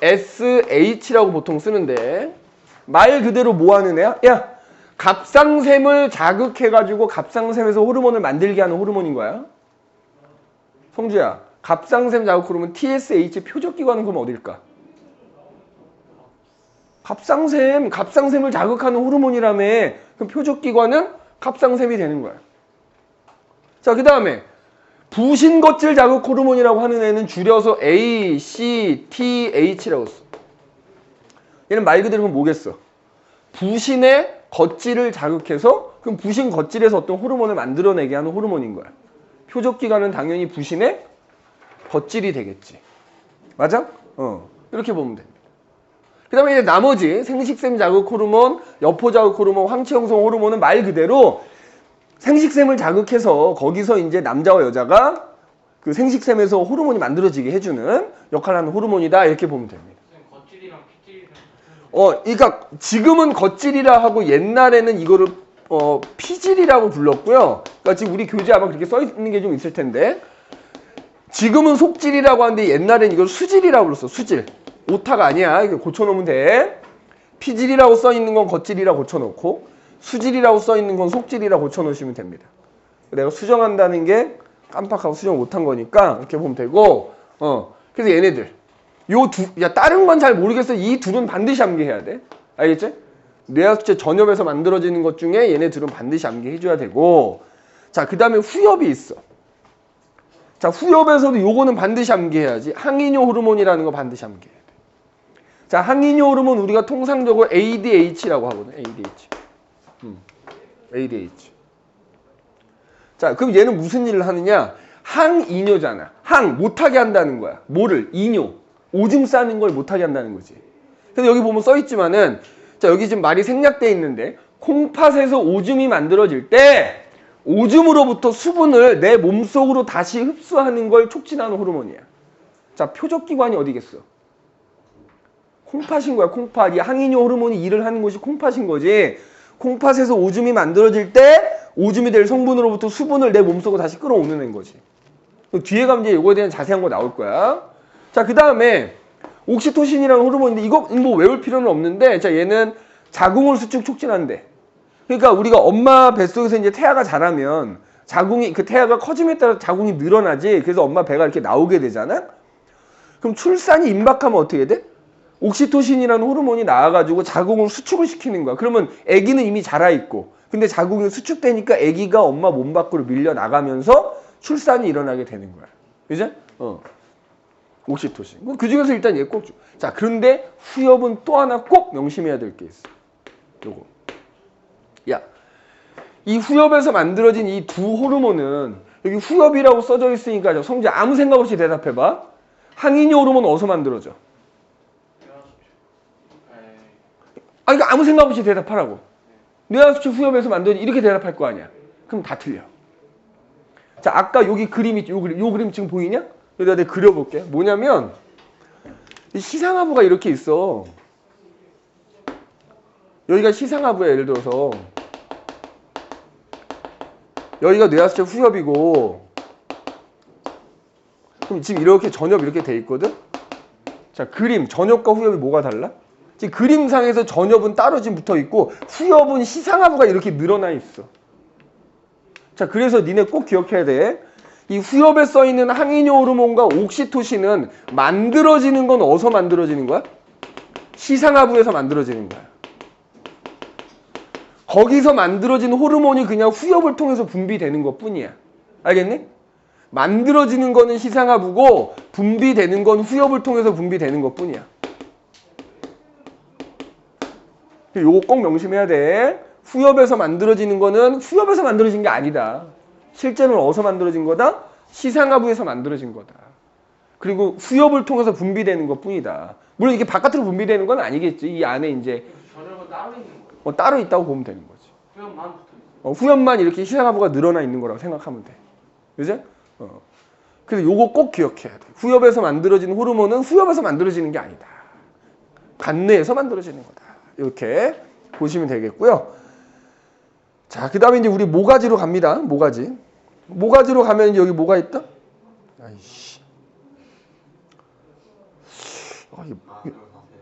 TSH라고 보통 쓰는데 말 그대로 뭐 하는 애야? 야, 갑상샘을 자극해가지고 갑상샘에서 호르몬을 만들게 하는 호르몬인 거야. 성주야, 갑상샘 자극 호르몬 TSH 표적기관은 그럼 어딜까? 갑상샘을 자극하는 호르몬이라며. 그럼 표적기관은 갑상샘이 되는 거야. 자, 그 다음에 부신겉질 자극 호르몬이라고 하는 애는 줄여서 ACTH라고 써. 얘는 말 그대로 그럼 뭐겠어? 부신의 겉질을 자극해서 그럼 부신 겉질에서 어떤 호르몬을 만들어내게 하는 호르몬인 거야. 표적기관은 당연히 부신의 겉질이 되겠지. 맞아? 이렇게 보면 돼. 그 다음에 이제 나머지 생식샘 자극 호르몬, 여포 자극 호르몬, 황체 형성 호르몬은 말 그대로 생식샘을 자극해서 거기서 이제 남자와 여자가 그 생식샘에서 호르몬이 만들어지게 해주는 역할을 하는 호르몬이다. 이렇게 보면 됩니다. 겉질이랑 핏질이랑 그러니까 지금은 겉질이라 하고 옛날에는 이거를 피질이라고 불렀고요. 그러니까 지금 우리 교재 아마 그렇게 써 있는 게 좀 있을 텐데 지금은 속질이라고 하는데 옛날엔 이걸 수질이라고 불렀어. 수질. 오타가 아니야. 이거 고쳐놓으면 돼. 피질이라고 써 있는 건 겉질이라고 고쳐놓고 수질이라고 써 있는 건 속질이라고 고쳐놓으시면 됩니다. 내가 수정한다는 게 깜빡하고 수정 못한 거니까 이렇게 보면 되고 그래서 얘네들 다른 건 잘 모르겠어. 이 둘은 반드시 암기해야 돼. 알겠지? 뇌하수체 전엽에서 만들어지는 것 중에 얘네 둘은 반드시 암기해줘야 되고 자, 그 다음에 후엽이 있어. 자, 후엽에서도 요거는 반드시 암기해야지. 항이뇨 호르몬이라는 거 반드시 암기해야 돼. 자, 항이뇨 호르몬 우리가 통상적으로 ADH라고 하거든. ADH. 자, 그럼 얘는 무슨 일을 하느냐? 항이뇨잖아. 항, 못하게 한다는 거야. 뭐를? 이뇨. 오줌 싸는 걸 못하게 한다는 거지. 그래서 여기 보면 써있지만은, 자, 여기 지금 말이 생략되어 있는데, 콩팥에서 오줌이 만들어질 때, 오줌으로부터 수분을 내 몸속으로 다시 흡수하는 걸 촉진하는 호르몬이야. 자, 표적기관이 어디겠어? 콩팥인 거야, 콩팥. 이 항이뇨 호르몬이 일을 하는 곳이 콩팥인 거지. 콩팥에서 오줌이 만들어질 때, 오줌이 될 성분으로부터 수분을 내 몸속으로 다시 끌어오는 거지. 뒤에 가면 이제 이거에 대한 자세한 거 나올 거야. 자, 그 다음에 옥시토신이라는 호르몬인데 이거 뭐 외울 필요는 없는데 자, 얘는 자궁을 수축 촉진한대. 그러니까 우리가 엄마 뱃속에서 이제 태아가 자라면 자궁이 그 태아가 커짐에 따라 자궁이 늘어나지. 그래서 엄마 배가 이렇게 나오게 되잖아. 그럼 출산이 임박하면 어떻게 돼? 옥시토신이라는 호르몬이 나와가지고 자궁을 수축을 시키는 거야. 그러면 아기는 이미 자라 있고 근데 자궁이 수축되니까 아기가 엄마 몸 밖으로 밀려 나가면서 출산이 일어나게 되는 거야. 그죠? 옥시토신. 그 중에서 일단 얘 꼭 줘. 자, 그런데 후엽은 또 하나 꼭 명심해야 될 게 있어. 요거. 야, 이 후엽에서 만들어진 이 두 호르몬은 여기 후엽이라고 써져 있으니까 성재 아무 생각 없이 대답해봐. 항이뇨 호르몬은 어디서 만들어져? 그러니까 아무 생각 없이 대답하라고. 뇌하수체 후엽에서 만들어진 이렇게 대답할 거 아니야. 그럼 다 틀려. 자, 아까 여기 그림 있지? 요 그림 지금 보이냐? 여기다 내가 그려볼게. 뭐냐면 이 시상하부가 이렇게 있어. 여기가 시상하부야. 예를 들어서 여기가 뇌하수체 후엽이고 그럼 지금 이렇게 전엽 이렇게 돼 있거든? 자, 그림 전엽과 후엽이 뭐가 달라? 지금 그림상에서 전엽은 따로 지금 붙어 있고 후엽은 시상하부가 이렇게 늘어나 있어. 자, 그래서 니네 꼭 기억해야 돼. 이 후엽에 써 있는 항이뇨 호르몬과 옥시토신은 만들어지는 건 어디서 만들어지는 거야? 시상하부에서 만들어지는 거야. 거기서 만들어진 호르몬이 그냥 후엽을 통해서 분비되는 것 뿐이야. 알겠니? 만들어지는 거는 시상하부고 분비되는 건 후엽을 통해서 분비되는 것 뿐이야. 요거 꼭 명심해야 돼. 후엽에서 만들어지는 거는 후엽에서 만들어진 게 아니다. 실제는 어디서 만들어진 거다? 시상하부에서 만들어진 거다. 그리고 후엽을 통해서 분비되는 것 뿐이다. 물론 이게 바깥으로 분비되는 건 아니겠지. 이 안에 이제 전열은 따로 있는 거예요. 따로 있다고 보면 되는 거지. 후엽만 붙어 있어요. 후엽만 이렇게 시상하부가 늘어나 있는 거라고 생각하면 돼. 그죠? 그래서 요거 꼭 기억해야 돼. 후엽에서 만들어지는 호르몬은 후엽에서 만들어지는 게 아니다. 간내에서 만들어지는 거다. 이렇게 보시면 되겠고요. 자, 그 다음에 이제 우리 모가지로 갑니다. 모가지. 모가지로 가면 이제 여기 뭐가 있다? 아이씨.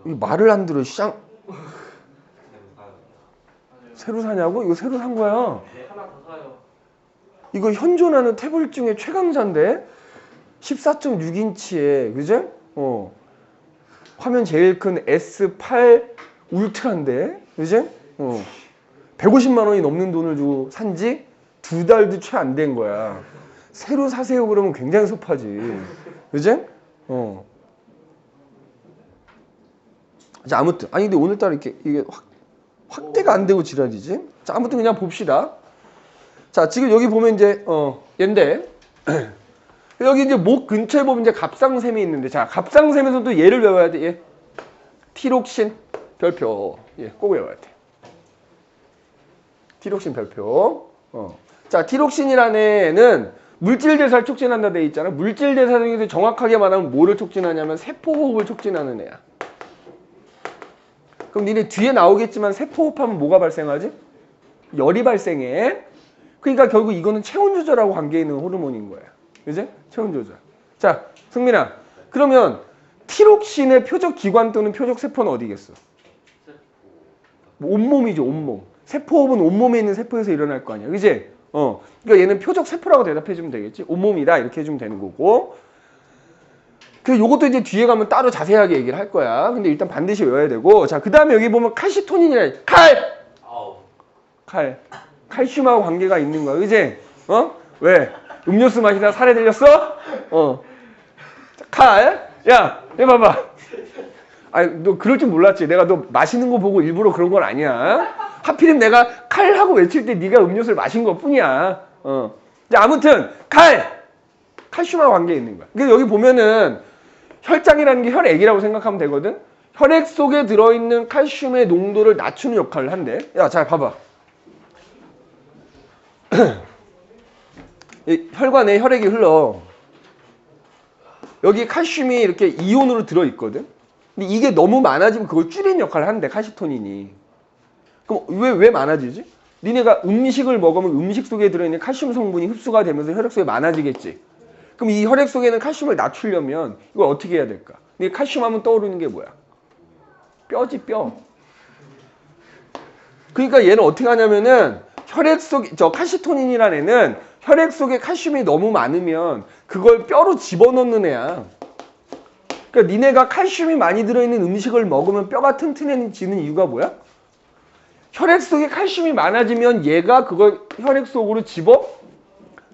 이 말을 안 들어. 쌍. 새로 사냐고? 이거 새로 산 거야. 하나 더 사요. 이거 현존하는 태블릿 중에 최강자인데 14.6인치에 그죠? 화면 제일 큰 S8 울트라인데 그죠? 150만 원이 넘는 돈을 주고 산지 2달도 채 안 된 거야. 새로 사세요 그러면 굉장히 섭하지. 그죠? 자, 아무튼 아니 근데 오늘따라 이게 확대가 안 되고 지랄이지. 자, 아무튼 그냥 봅시다. 자, 지금 여기 보면 이제 얘인데 여기 이제 목 근처에 보면 이제 갑상샘이 있는데 자, 갑상샘에서도 얘를 외워야 돼. 얘 티록신 별표. 예, 꼭 외워야 돼. 티록신 별표. 자, 티록신이라는 애는 물질 대사를 촉진한다 돼 있잖아. 물질 대사 중에서 정확하게 말하면 뭐를 촉진하냐면 세포호흡을 촉진하는 애야. 그럼 니네 뒤에 나오겠지만 세포호흡하면 뭐가 발생하지? 열이 발생해. 그러니까 결국 이거는 체온 조절하고 관계 있는 호르몬인 거야. 그지? 체온 조절. 자, 승민아. 그러면 티록신의 표적 기관 또는 표적 세포는 어디겠어? 뭐 온몸이죠, 온몸. 세포호흡은 온몸에 있는 세포에서 일어날 거 아니야. 그지? 그러니까 얘는 표적 세포라고 대답해주면 되겠지. 온몸이다 이렇게 해주면 되는 거고. 그 요것도 이제 뒤에 가면 따로 자세하게 얘기를 할 거야. 근데 일단 반드시 외워야 되고. 자, 그 다음에 여기 보면 칼시토닌이라 칼. 칼슘하고 관계가 있는 거야. 그지? 왜? 음료수 마시다 살에 들렸어? 칼. 야, 해봐봐. 아니, 너 그럴 줄 몰랐지. 내가 너 마시는 거 보고 일부러 그런 건 아니야. 하필이면 내가 칼하고 외칠 때 네가 음료수를 마신 것 뿐이야. 자, 아무튼 칼슘하고 관계 있는 거야. 그래서 여기 보면은 혈장이라는 게 혈액이라고 생각하면 되거든. 혈액 속에 들어있는 칼슘의 농도를 낮추는 역할을 한대. 야, 잘 봐봐. 혈관에 혈액이 흘러. 여기 칼슘이 이렇게 이온으로 들어있거든. 근데 이게 너무 많아지면 그걸 줄이는 역할을 한대, 칼시토닌이. 그럼 왜 많아지지? 니네가 음식을 먹으면 음식 속에 들어있는 칼슘 성분이 흡수가 되면서 혈액 속에 많아지겠지. 그럼 이 혈액 속에는 칼슘을 낮추려면 이걸 어떻게 해야 될까? 근데 칼슘 하면 떠오르는 게 뭐야? 뼈지, 뼈. 그러니까 얘는 어떻게 하냐면은 혈액 속에, 칼시토닌이라는 애는 혈액 속에 칼슘이 너무 많으면 그걸 뼈로 집어넣는 애야. 그러니까 니네가 칼슘이 많이 들어있는 음식을 먹으면 뼈가 튼튼해지는 이유가 뭐야? 혈액 속에 칼슘이 많아지면 얘가 그걸 혈액 속으로 집어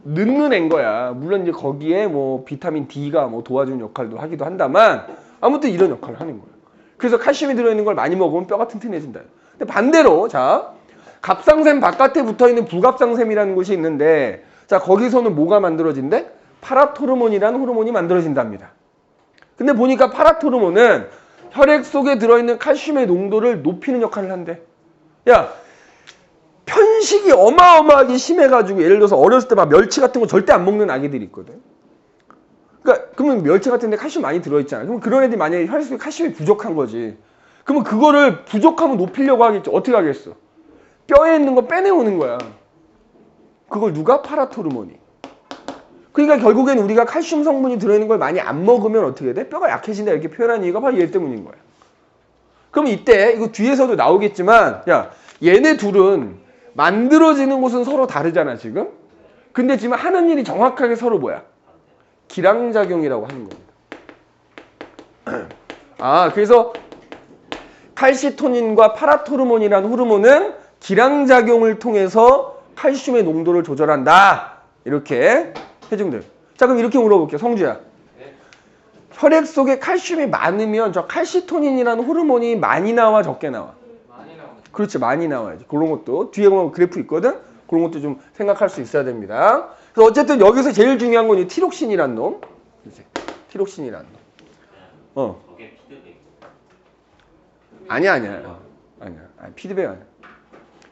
넣는 애인 거야. 물론 이제 거기에 뭐 비타민 D가 뭐 도와주는 역할도 하기도 한다만 아무튼 이런 역할을 하는 거야. 그래서 칼슘이 들어있는 걸 많이 먹으면 뼈가 튼튼해진다. 근데 반대로 자, 갑상샘 바깥에 붙어있는 부갑상샘이라는 곳이 있는데 자, 거기서는 뭐가 만들어진대? 파라토르몬이라는 호르몬이 만들어진답니다. 근데 보니까 파라토르몬은 혈액 속에 들어있는 칼슘의 농도를 높이는 역할을 한대. 야, 편식이 어마어마하게 심해가지고 예를 들어서 어렸을 때 막 멸치 같은 거 절대 안 먹는 아기들이 있거든. 그러니까 그러면 멸치 같은 데 칼슘 많이 들어있잖아. 그럼 그런 애들이 만약에 혈액 속에 칼슘이 부족한 거지. 그러면 그거를 부족하면 높이려고 하겠지. 어떻게 하겠어? 뼈에 있는 거 빼내오는 거야. 그걸 누가? 파라토르몬이. 그러니까 결국엔 우리가 칼슘 성분이 들어있는 걸 많이 안 먹으면 어떻게 돼? 뼈가 약해진다 이렇게 표현한 이유가 바로 얘 때문인 거야. 그럼 이때 이거 뒤에서도 나오겠지만 야, 얘네 둘은 만들어지는 곳은 서로 다르잖아 지금. 근데 지금 하는 일이 정확하게 서로 뭐야? 기량작용이라고 하는 겁니다. 아, 그래서 칼시토닌과 파라토르몬이라는 호르몬은 기량작용을 통해서 칼슘의 농도를 조절한다. 이렇게 해주면 돼요. 자, 그럼 이렇게 물어볼게요. 성주야. 혈액 속에 칼슘이 많으면 저 칼시토닌이라는 호르몬이 많이 나와 적게 나와? 많이 나오죠. 그렇지, 많이 나와야지. 그런 것도 뒤에 보면 그래프 있거든. 그런 것도 좀 생각할 수 있어야 됩니다. 그래서 어쨌든 여기서 제일 중요한 건 이 티록신이란 놈. 그렇지? 티록신이란 놈. 저게 피드백. 아니야. 피드백 아니야.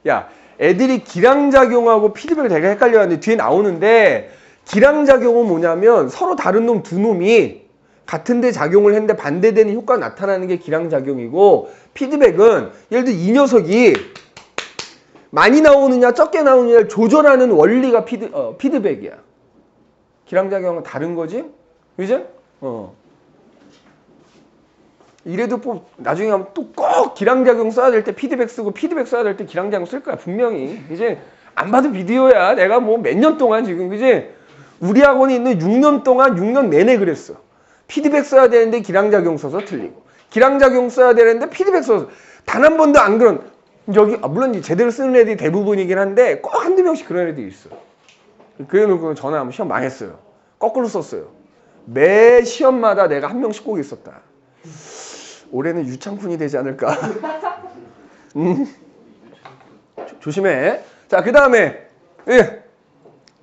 야, 애들이 기량작용하고 피드백을 되게 헷갈려 하는데 뒤에 나오는데 기량작용은 뭐냐면 서로 다른 놈 두 놈이 같은 데 작용을 했는데 반대되는 효과가 나타나는 게 기량작용이고 피드백은 예를 들어 이 녀석이 많이 나오느냐 적게 나오느냐를 조절하는 원리가 피드백이야. 기량작용은 다른 거지? 그죠? 이래도 뭐 나중에 가면 또 꼭 기량작용 써야 될 때 피드백 쓰고 피드백 써야 될 때 기량작용 쓸 거야 분명히. 이제 안 봐도 비디오야. 내가 뭐 몇 년 동안 지금 그지? 우리 학원에 있는 6년 동안 6년 내내 그랬어. 피드백 써야 되는데 기량작용 써서 틀리고 기량작용 써야 되는데 피드백 써서 단 한 번도 안 그런 여기 물론 제대로 쓰는 애들이 대부분이긴 한데 꼭 한두 명씩 그런 애들이 있어. 그래놓고 전화하면 시험 망했어요. 거꾸로 썼어요. 매 시험마다 내가 한 명씩 꼭 있었다. 올해는 유창훈이 되지 않을까. 조심해. 자, 그 다음에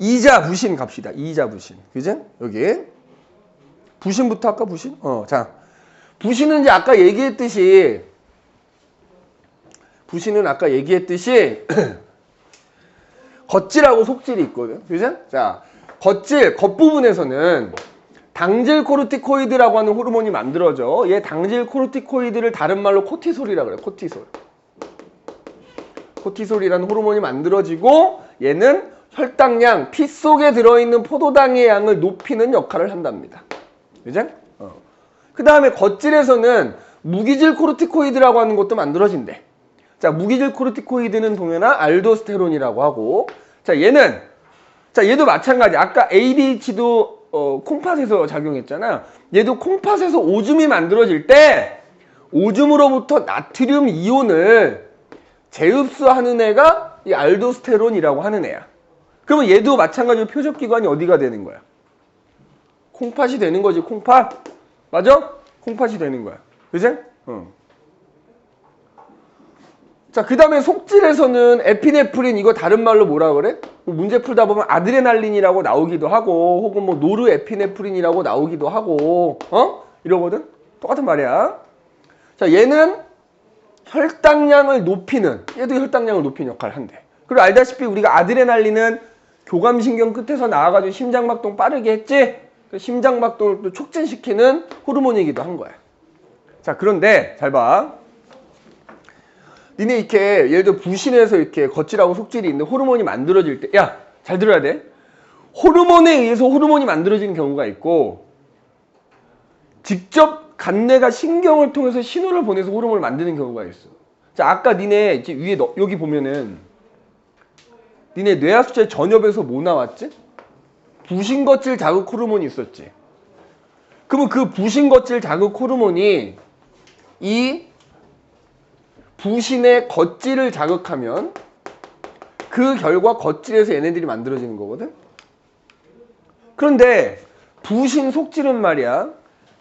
이자 부신 갑시다. 이자 부신. 그죠? 여기 부신부터 할까? 부신? 자, 부신은 이제 아까 얘기했듯이 겉질하고 속질이 있거든. 그죠? 자, 겉질, 겉부분에서는 당질 코르티코이드라고 하는 호르몬이 만들어져. 얘 당질 코르티코이드를 다른 말로 코티솔이라 그래. 코티솔. 코티솔이라는 호르몬이 만들어지고 얘는 혈당량, 피 속에 들어있는 포도당의 양을 높이는 역할을 한답니다. 그죠? 그 다음에 겉질에서는 무기질 코르티코이드라고 하는 것도 만들어진대. 자, 무기질 코르티코이드는 동현아 알도스테론이라고 하고, 자, 얘도 마찬가지. 아까 ADH도 콩팥에서 작용했잖아. 얘도 콩팥에서 오줌이 만들어질 때 오줌으로부터 나트륨 이온을 재흡수하는 애가 이 알도스테론이라고 하는 애야. 그러면 얘도 마찬가지로 표적기관이 어디가 되는 거야? 콩팥이 되는 거지, 콩팥. 맞아? 콩팥이 되는 거야. 그지? 자, 그 다음에 속질에서는 에피네프린, 이거 다른 말로 뭐라 그래? 문제 풀다 보면 아드레날린이라고 나오기도 하고, 혹은 뭐 노르에피네프린이라고 나오기도 하고, 이러거든? 똑같은 말이야. 자, 얘는 혈당량을 높이는, 얘도 혈당량을 높이는 역할을 한대. 그리고 알다시피 우리가 아드레날린은 교감신경 끝에서 나와가지고 심장박동 빠르게 했지? 그 심장박동을 또 촉진시키는 호르몬이기도 한 거야. 자, 그런데 잘 봐. 니네 이렇게 예를 들어 부신에서 이렇게 겉질하고 속질이 있는데 호르몬이 만들어질 때, 야, 잘 들어야 돼. 호르몬에 의해서 호르몬이 만들어지는 경우가 있고, 직접 간내가 신경을 통해서 신호를 보내서 호르몬을 만드는 경우가 있어. 자, 아까 니네 이제 위에 여기 보면은 니네 뇌하수체 전엽에서 뭐 나왔지? 부신거칠 자극 호르몬이 있었지. 그러면 그 부신거칠 자극 호르몬이 이 부신의 겉질을 자극하면 그 결과 겉질에서 얘네들이 만들어지는 거거든. 그런데 부신 속질은 말이야,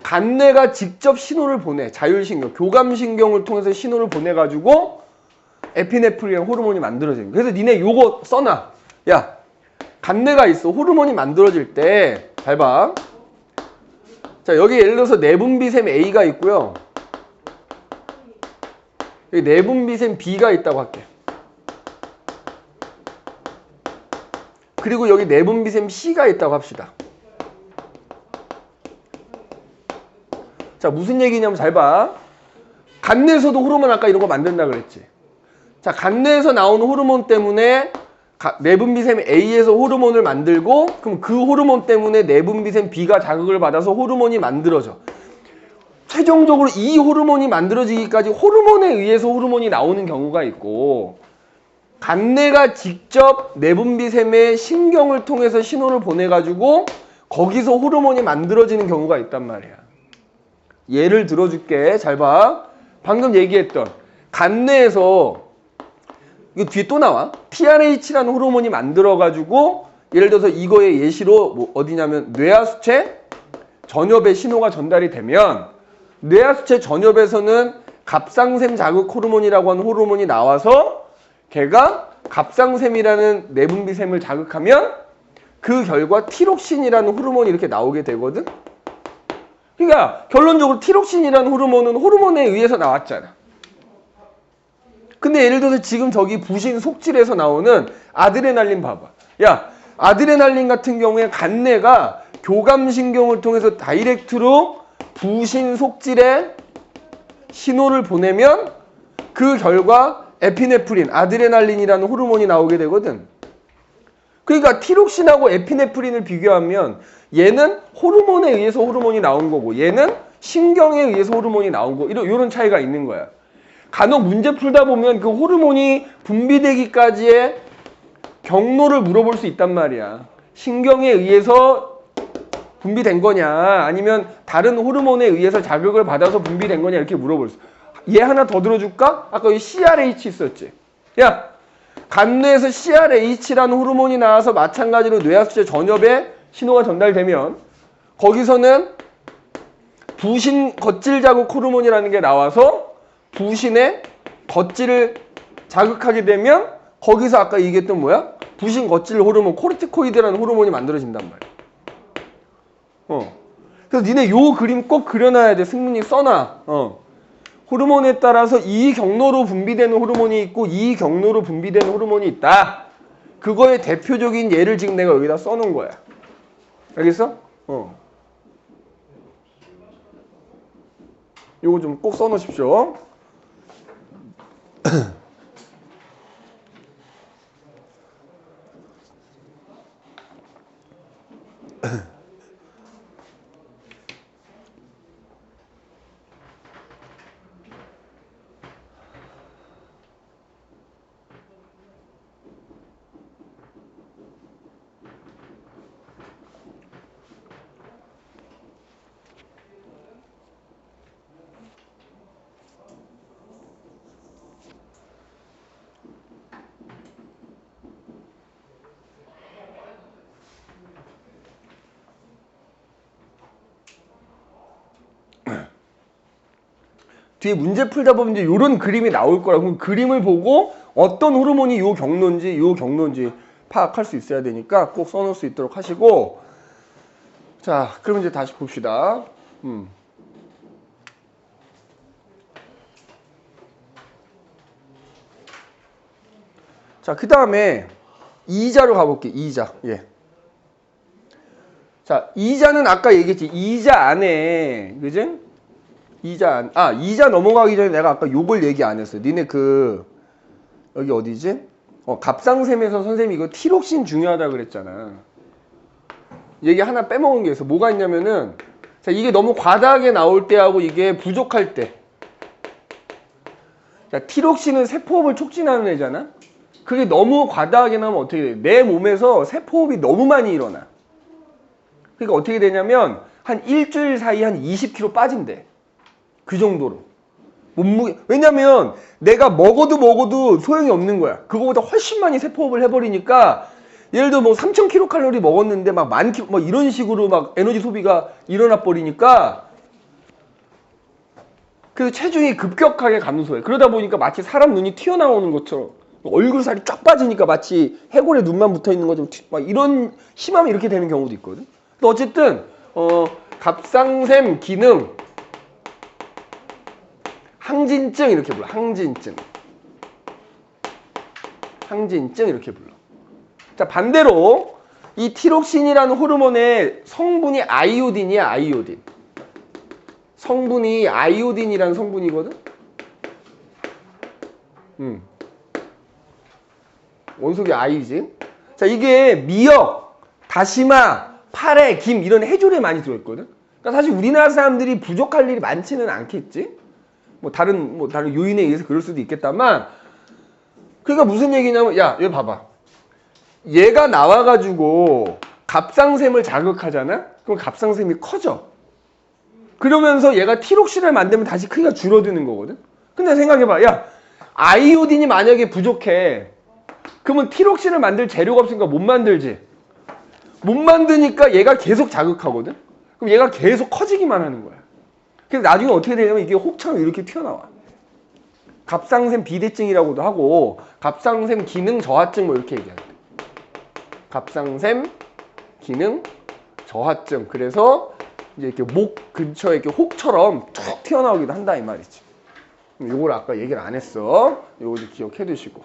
간내가 직접 신호를 보내. 자율신경, 교감신경을 통해서 신호를 보내가지고 에피네프린 호르몬이 만들어지는 거야. 그래서 니네 요거 써놔. 야, 간내가 있어. 호르몬이 만들어질 때 잘 봐. 자, 여기 예를 들어서 내분비샘 A가 있고요. 여기 내분비샘 B가 있다고 할게. 그리고 여기 내분비샘 C가 있다고 합시다. 자, 무슨 얘기냐면 잘 봐. 간내에서도 호르몬 아까 이런 거 만든다 그랬지. 자, 간내에서 나오는 호르몬 때문에 내분비샘 A에서 호르몬을 만들고, 그럼 그 호르몬 때문에 내분비샘 B가 자극을 받아서 호르몬이 만들어져. 최종적으로 이 호르몬이 만들어지기까지 호르몬에 의해서 호르몬이 나오는 경우가 있고, 간내가 직접 내분비샘의 신경을 통해서 신호를 보내가지고 거기서 호르몬이 만들어지는 경우가 있단 말이야. 예를 들어줄게. 잘 봐. 방금 얘기했던 간내에서, 이거 뒤에 또 나와. TRH라는 호르몬이 만들어가지고, 예를 들어서 이거의 예시로 뭐 어디냐면 뇌하수체 전엽에 신호가 전달이 되면, 뇌하수체 전엽에서는 갑상샘 자극 호르몬이라고 하는 호르몬이 나와서 걔가 갑상샘이라는 내분비샘을 자극하면 그 결과 티록신이라는 호르몬이 이렇게 나오게 되거든. 그러니까 결론적으로 티록신이라는 호르몬은 호르몬에 의해서 나왔잖아. 근데 예를 들어서 지금 저기 부신 속질에서 나오는 아드레날린 봐봐. 야, 아드레날린 같은 경우에 간내가 교감신경을 통해서 다이렉트로 부신 속질에 신호를 보내면 그 결과 에피네프린, 아드레날린이라는 호르몬이 나오게 되거든. 그러니까 티록신하고 에피네프린을 비교하면 얘는 호르몬에 의해서 호르몬이 나온 거고 얘는 신경에 의해서 호르몬이 나온 거, 이런 차이가 있는 거야. 간혹 문제 풀다 보면 그 호르몬이 분비되기까지의 경로를 물어볼 수 있단 말이야. 신경에 의해서 분비된 거냐, 아니면 다른 호르몬에 의해서 자극을 받아서 분비된 거냐, 이렇게 물어볼 수. 얘 하나 더 들어줄까? 아까 여기 CRH 있었지. 야, 간뇌에서 CRH라는 호르몬이 나와서 마찬가지로 뇌하수체 전엽에 신호가 전달되면 거기서는 부신 겉질 자극 호르몬이라는 게 나와서 부신의 겉질을 자극하게 되면 거기서 아까 얘기했던 뭐야? 부신 겉질 호르몬, 코르티코이드라는 호르몬이 만들어진단 말이야. 그래서 니네 요 그림 꼭 그려놔야 돼. 승문이 써놔. 호르몬에 따라서 이 경로로 분비되는 호르몬이 있고 이 경로로 분비되는 호르몬이 있다. 그거의 대표적인 예를 지금 내가 여기다 써놓은 거야. 알겠어? 요거 좀 꼭 써놓으십시오. 뒤에 문제 풀다 보면 이제 이런 그림이 나올 거라고. 그럼 그림을 보고 어떤 호르몬이 요 경로인지 파악할 수 있어야 되니까 꼭 써놓을 수 있도록 하시고. 자, 그럼 이제 다시 봅시다. 자, 그 다음에 이자로 가볼게. 이자. 예. 자, 이자는 아까 얘기했지. 이자 안에, 그지? 이자 넘어가기 전에 내가 아까 요걸 얘기 안 했어요. 니네 여기 어디지? 갑상샘에서 선생님이 이거 티록신 중요하다 그랬잖아. 얘기 하나 빼먹은 게 있어. 뭐가 있냐면은, 자, 이게 너무 과다하게 나올 때하고 이게 부족할 때. 자, 티록신은 세포호흡을 촉진하는 애잖아? 그게 너무 과다하게 나오면 어떻게 돼? 내 몸에서 세포호흡이 너무 많이 일어나. 그러니까 어떻게 되냐면, 한 일주일 사이에 한 20kg 빠진대. 그 정도로. 몸무게. 왜냐면 내가 먹어도 소용이 없는 거야. 그거보다 훨씬 많이 세포호흡을 해버리니까 예를 들어 뭐 3000kcal 먹었는데 막 10,000kcal 막 이런 식으로 막 에너지 소비가 일어나 버리니까 그래서 체중이 급격하게 감소해. 그러다 보니까 마치 사람 눈이 튀어나오는 것처럼 얼굴 살이 쫙 빠지니까 마치 해골에 눈만 붙어 있는 것처럼 막 이런 심하면 이렇게 되는 경우도 있거든. 근데 어쨌든 갑상샘 기능 항진증 이렇게 불러. 항진증 이렇게 불러. 자, 반대로 이 티록신이라는 호르몬의 성분이 아이오딘이야. 아이오딘. 성분이 아이오딘이라는 성분이거든. 원소기 아이지. 자, 이게 미역, 다시마, 파래, 김 이런 해조류에 많이 들어있거든. 그러니까 사실 우리나라 사람들이 부족할 일이 많지는 않겠지. 뭐 다른 요인에 의해서 그럴 수도 있겠다만, 그러니까 무슨 얘기냐면, 야, 여기 봐봐. 얘가 나와가지고 갑상샘을 자극하잖아? 그럼 갑상샘이 커져. 그러면서 얘가 티록신을 만들면 다시 크기가 줄어드는 거거든? 근데 생각해봐. 야, 아이오딘이 만약에 부족해. 그러면 티록신을 만들 재료가 없으니까 못 만들지. 못 만드니까 얘가 계속 자극하거든? 그럼 얘가 계속 커지기만 하는 거야. 그래서 나중에 어떻게 되냐면 이게 혹처럼 이렇게 튀어나와. 갑상샘 비대증이라고도 하고 갑상샘 기능 저하증 뭐 이렇게 얘기하는데. 갑상샘 기능 저하증. 그래서 이제 이렇게 목 근처에 이렇게 혹처럼 쭉 튀어나오기도 한다 이 말이지. 요걸 아까 얘기를 안 했어. 요걸 기억해 두시고.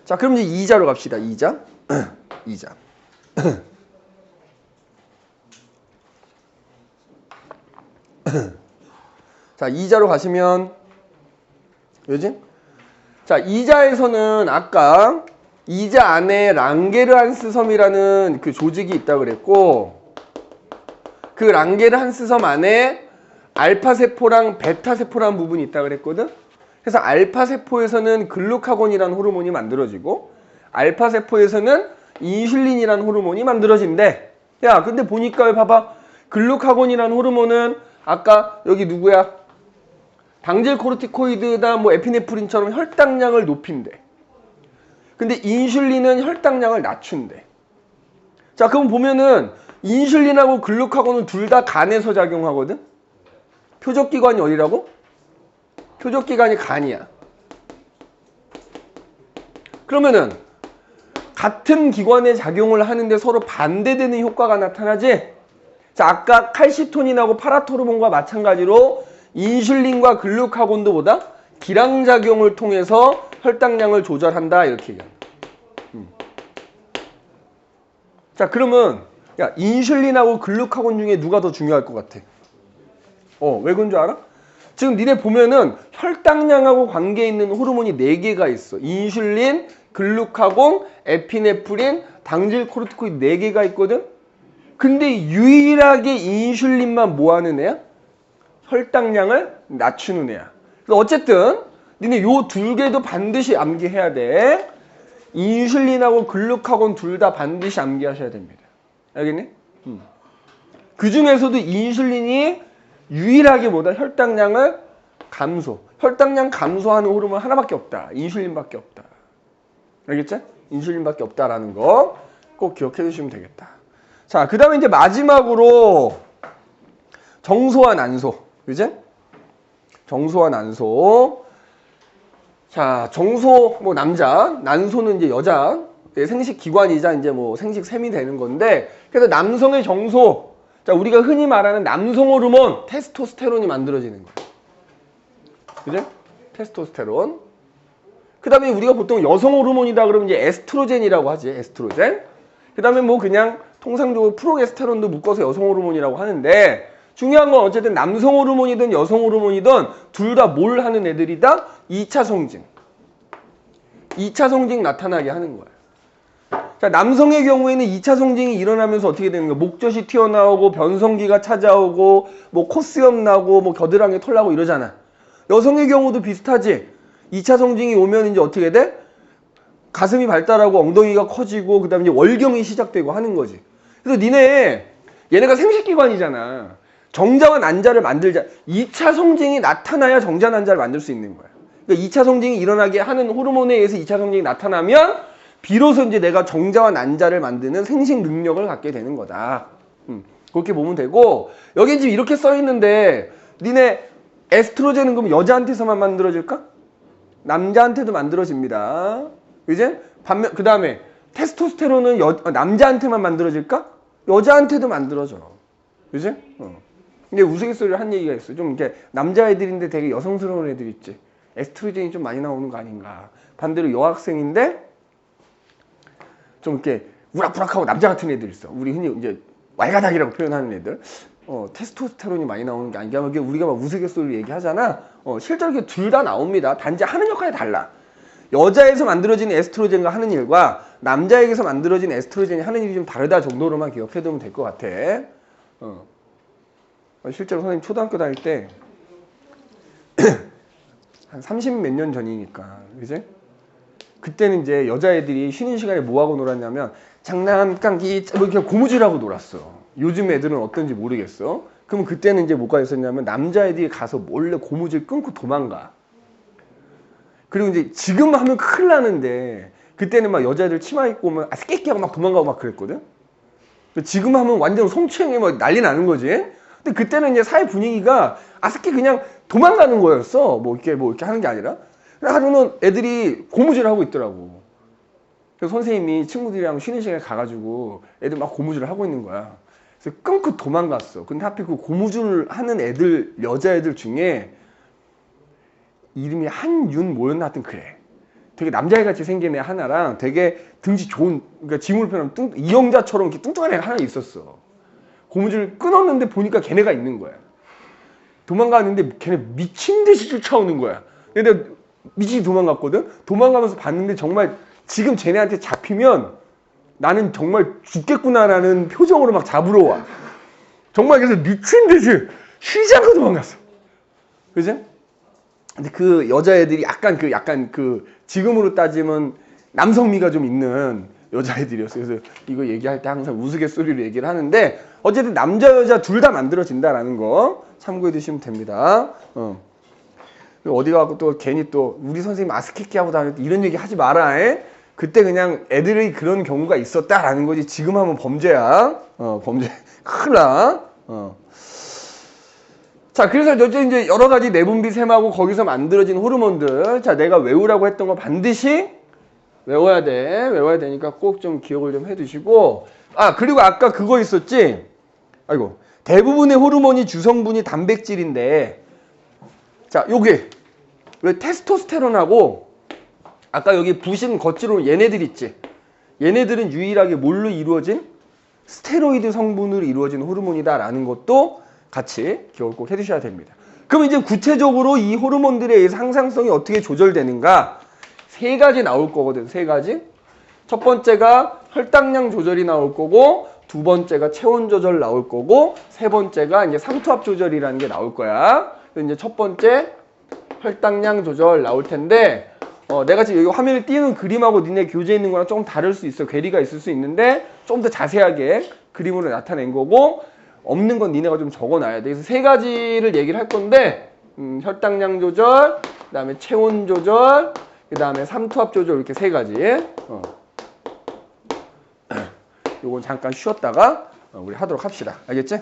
자, 그럼 이제 이자로 갑시다. 이자. 이자. 자, 이자로 가시면 왜지? 자, 이자에서는 아까 이자 안에 랑게르한스 섬이라는 그 조직이 있다 그랬고, 그 랑게르한스 섬 안에 알파세포랑 베타세포라는 부분이 있다 그랬거든. 그래서 알파세포에서는 글루카곤이라는 호르몬이 만들어지고 알파세포에서는 인슐린이라는 호르몬이 만들어진대. 야, 근데 보니까 봐봐. 글루카곤이라는 호르몬은 아까 여기 누구야? 당질 코르티코이드나 뭐 에피네프린처럼 혈당량을 높인대. 근데 인슐린은 혈당량을 낮춘대. 자, 그럼 보면은 인슐린하고 글루카곤은 둘 다 간에서 작용하거든? 표적기관이 어디라고? 표적기관이 간이야. 그러면은 같은 기관에 작용을 하는데 서로 반대되는 효과가 나타나지? 자, 자, 아까 칼시토닌하고 파라토르몬과 마찬가지로 인슐린과 글루카곤도 보다 기량작용을 통해서 혈당량을 조절한다 이렇게 얘기합니다. 자, 그러면 야, 인슐린하고 글루카곤 중에 누가 더 중요할 것 같아? 왜 그런 줄 알아? 지금 니네 보면은 혈당량하고 관계 있는 호르몬이 4개가 있어. 인슐린, 글루카곤, 에피네프린, 당질 코르티코이드 4개가 있거든? 근데 유일하게 인슐린만 뭐 하는 애야? 혈당량을 낮추는 애야. 그래서 어쨌든 니네 요 2개도 반드시 암기해야 돼. 인슐린하고 글루카곤 둘 다 반드시 암기하셔야 됩니다. 알겠니? 그 중에서도 인슐린이 유일하게 뭐다? 혈당량을 혈당량 감소하는 호르몬 하나밖에 없다. 인슐린밖에 없다. 알겠지? 인슐린밖에 없다라는 거 꼭 기억해 주시면 되겠다. 자, 그 다음에 이제 마지막으로 정소와 난소. 그지? 정소와 난소. 자, 정소, 뭐 남자, 난소는 이제 여자, 생식 기관이자 이제 뭐 생식 셈이 되는 건데, 그래서 남성의 정소, 자, 우리가 흔히 말하는 남성 호르몬, 테스토스테론이 만들어지는 거예요. 그죠? 테스토스테론. 그 다음에 우리가 보통 여성 호르몬이다 그러면 이제 에스트로겐이라고 하지, 에스트로겐. 그 다음에 뭐 그냥 통상적으로 프로게스테론도 묶어서 여성 호르몬이라고 하는데, 중요한 건 어쨌든 남성 호르몬이든 여성 호르몬이든 둘 다 뭘 하는 애들이다? 2차 성징. 2차 성징 나타나게 하는 거야. 자, 남성의 경우에는 2차 성징이 일어나면서 어떻게 되는 거야? 목젖이 튀어나오고 변성기가 찾아오고 뭐 코수염 나고 뭐 겨드랑이 털 나고 이러잖아. 여성의 경우도 비슷하지. 2차 성징이 오면 이제 어떻게 돼? 가슴이 발달하고 엉덩이가 커지고 그다음에 이제 월경이 시작되고 하는 거지. 그래서 얘네가 생식기관이잖아. 정자와 난자를 만들자. 2차 성징이 나타나야 정자 난자를 만들 수 있는 거야. 그러니까 2차 성징이 일어나게 하는 호르몬에 의해서 2차 성징이 나타나면 비로소 이제 내가 정자와 난자를 만드는 생식 능력을 갖게 되는 거다. 그렇게 보면 되고, 여기 지금 이렇게 써 있는데 니네 에스트로겐은 그럼 여자한테서만 만들어질까? 남자한테도 만들어집니다. 그지? 반면 그 다음에 테스토스테론은 남자한테만 만들어질까? 여자한테도 만들어져. 그지? 근데 우스갯소리를 한 얘기가 있어. 좀 이렇게 남자애들인데 되게 여성스러운 애들 있지. 에스트로겐이 좀 많이 나오는 거 아닌가. 반대로 여학생인데 좀 이렇게 우락부락하고 남자 같은 애들 있어. 우리 흔히 이제 왈가닥이라고 표현하는 애들. 테스토스테론이 많이 나오는 게 아니라 우리가 막 우스갯소리를 얘기하잖아. 실제로 이게 둘 다 나옵니다. 단지 하는 역할이 달라. 여자에서 만들어지는 에스트로겐과 하는 일과 남자에게서 만들어진 에스트로겐이 하는 일이 좀 다르다 정도로만 기억해두면 될 것 같아. 실제로 선생님 초등학교 다닐 때 한 30 몇 년 전이니까, 그지? 그때는 이제 여자애들이 쉬는 시간에 뭐 하고 놀았냐면 장난감기 뭐 이렇게 고무줄하고 놀았어. 요즘 애들은 어떤지 모르겠어. 그럼 그때는 이제 뭐가 있었냐면 남자애들이 가서 몰래 고무줄 끊고 도망가. 그리고 이제 지금 하면 큰일 나는데 그때는 막 여자애들 치마 입고 오면 아스깨끼하고 막 도망가고 막 그랬거든. 지금 하면 완전 성추행에 막 난리 나는 거지. 근데 그때는 이제 사회 분위기가 아스깨 그냥 도망가는 거였어. 뭐 이렇게 하는 게 아니라. 하루는 애들이 고무줄 하고 있더라고. 그래서 선생님이 친구들이랑 쉬는 시간에 가가지고 애들 막 고무줄을 하고 있는 거야. 그래서 끊고 도망갔어. 근데 하필 그 고무줄 하는 애들, 여자애들 중에 이름이 한윤 뭐였나 하여튼 그래. 되게 남자애같이 생긴 애 하나랑 되게 등치 좋은, 그러니까 지문을 표현하면 이영자처럼 이렇게 뚱뚱한 애가 하나 있었어. 고무줄을 끊었는데 보니까 걔네가 있는 거야. 도망가는데 걔네 미친 듯이 쫓아오는 거야. 근데 미친이 도망갔거든? 도망가면서 봤는데 정말 지금 쟤네한테 잡히면 나는 정말 죽겠구나라는 표정으로 막 잡으러 와. 정말 그래서 미친 듯이 쉬지 않고 도망갔어. 그지? 근데 그 여자애들이 약간 그 지금으로 따지면 남성미가 좀 있는 여자애들이었어요. 그래서 이거 얘기할 때 항상 우스갯소리로 얘기를 하는데 어쨌든 남자 여자 둘 다 만들어진다라는 거 참고해 두시면 됩니다. 어디 가고 또 괜히 또 우리 선생님 아스키키 하고 다녔다 이런 얘기 하지 마라. 그때 그냥 애들이 그런 경우가 있었다라는 거지. 지금 하면 범죄야. 범죄 큰일 나. 자, 그래서 이제 여러 가지 내분비샘하고 거기서 만들어진 호르몬들. 자, 내가 외우라고 했던 거 반드시 외워야 돼. 외워야 되니까 꼭 좀 기억을 좀 해두시고. 아, 그리고 아까 그거 있었지? 아이고. 대부분의 호르몬이 주성분이 단백질인데, 자, 요게 왜 테스토스테론하고 아까 여기 부신 거칠로 얘네들 있지? 얘네들은 유일하게 뭘로 이루어진? 스테로이드 성분으로 이루어진 호르몬이다라는 것도 같이 기억을 꼭 해두셔야 됩니다. 그럼 이제 구체적으로 이 호르몬들에 의해서 항상성이 어떻게 조절되는가? 세 가지 나올 거거든, 세 가지. 첫 번째가 혈당량 조절이 나올 거고, 두 번째가 체온 조절 나올 거고, 세 번째가 이제 삼투압 조절이라는 게 나올 거야. 이제 첫 번째 혈당량 조절 나올 텐데, 내가 지금 여기 화면에 띄는 그림하고 니네 교재에 있는 거랑 조금 다를 수 있어. 괴리가 있을 수 있는데 좀 더 자세하게 그림으로 나타낸 거고, 없는 건 니네가 좀 적어놔야 돼. 그래서 세 가지를 얘기를 할 건데, 혈당량 조절, 그 다음에 체온 조절, 그 다음에 삼투압 조절, 이렇게 세 가지. 요건 잠깐 쉬었다가 우리 하도록 합시다. 알겠지?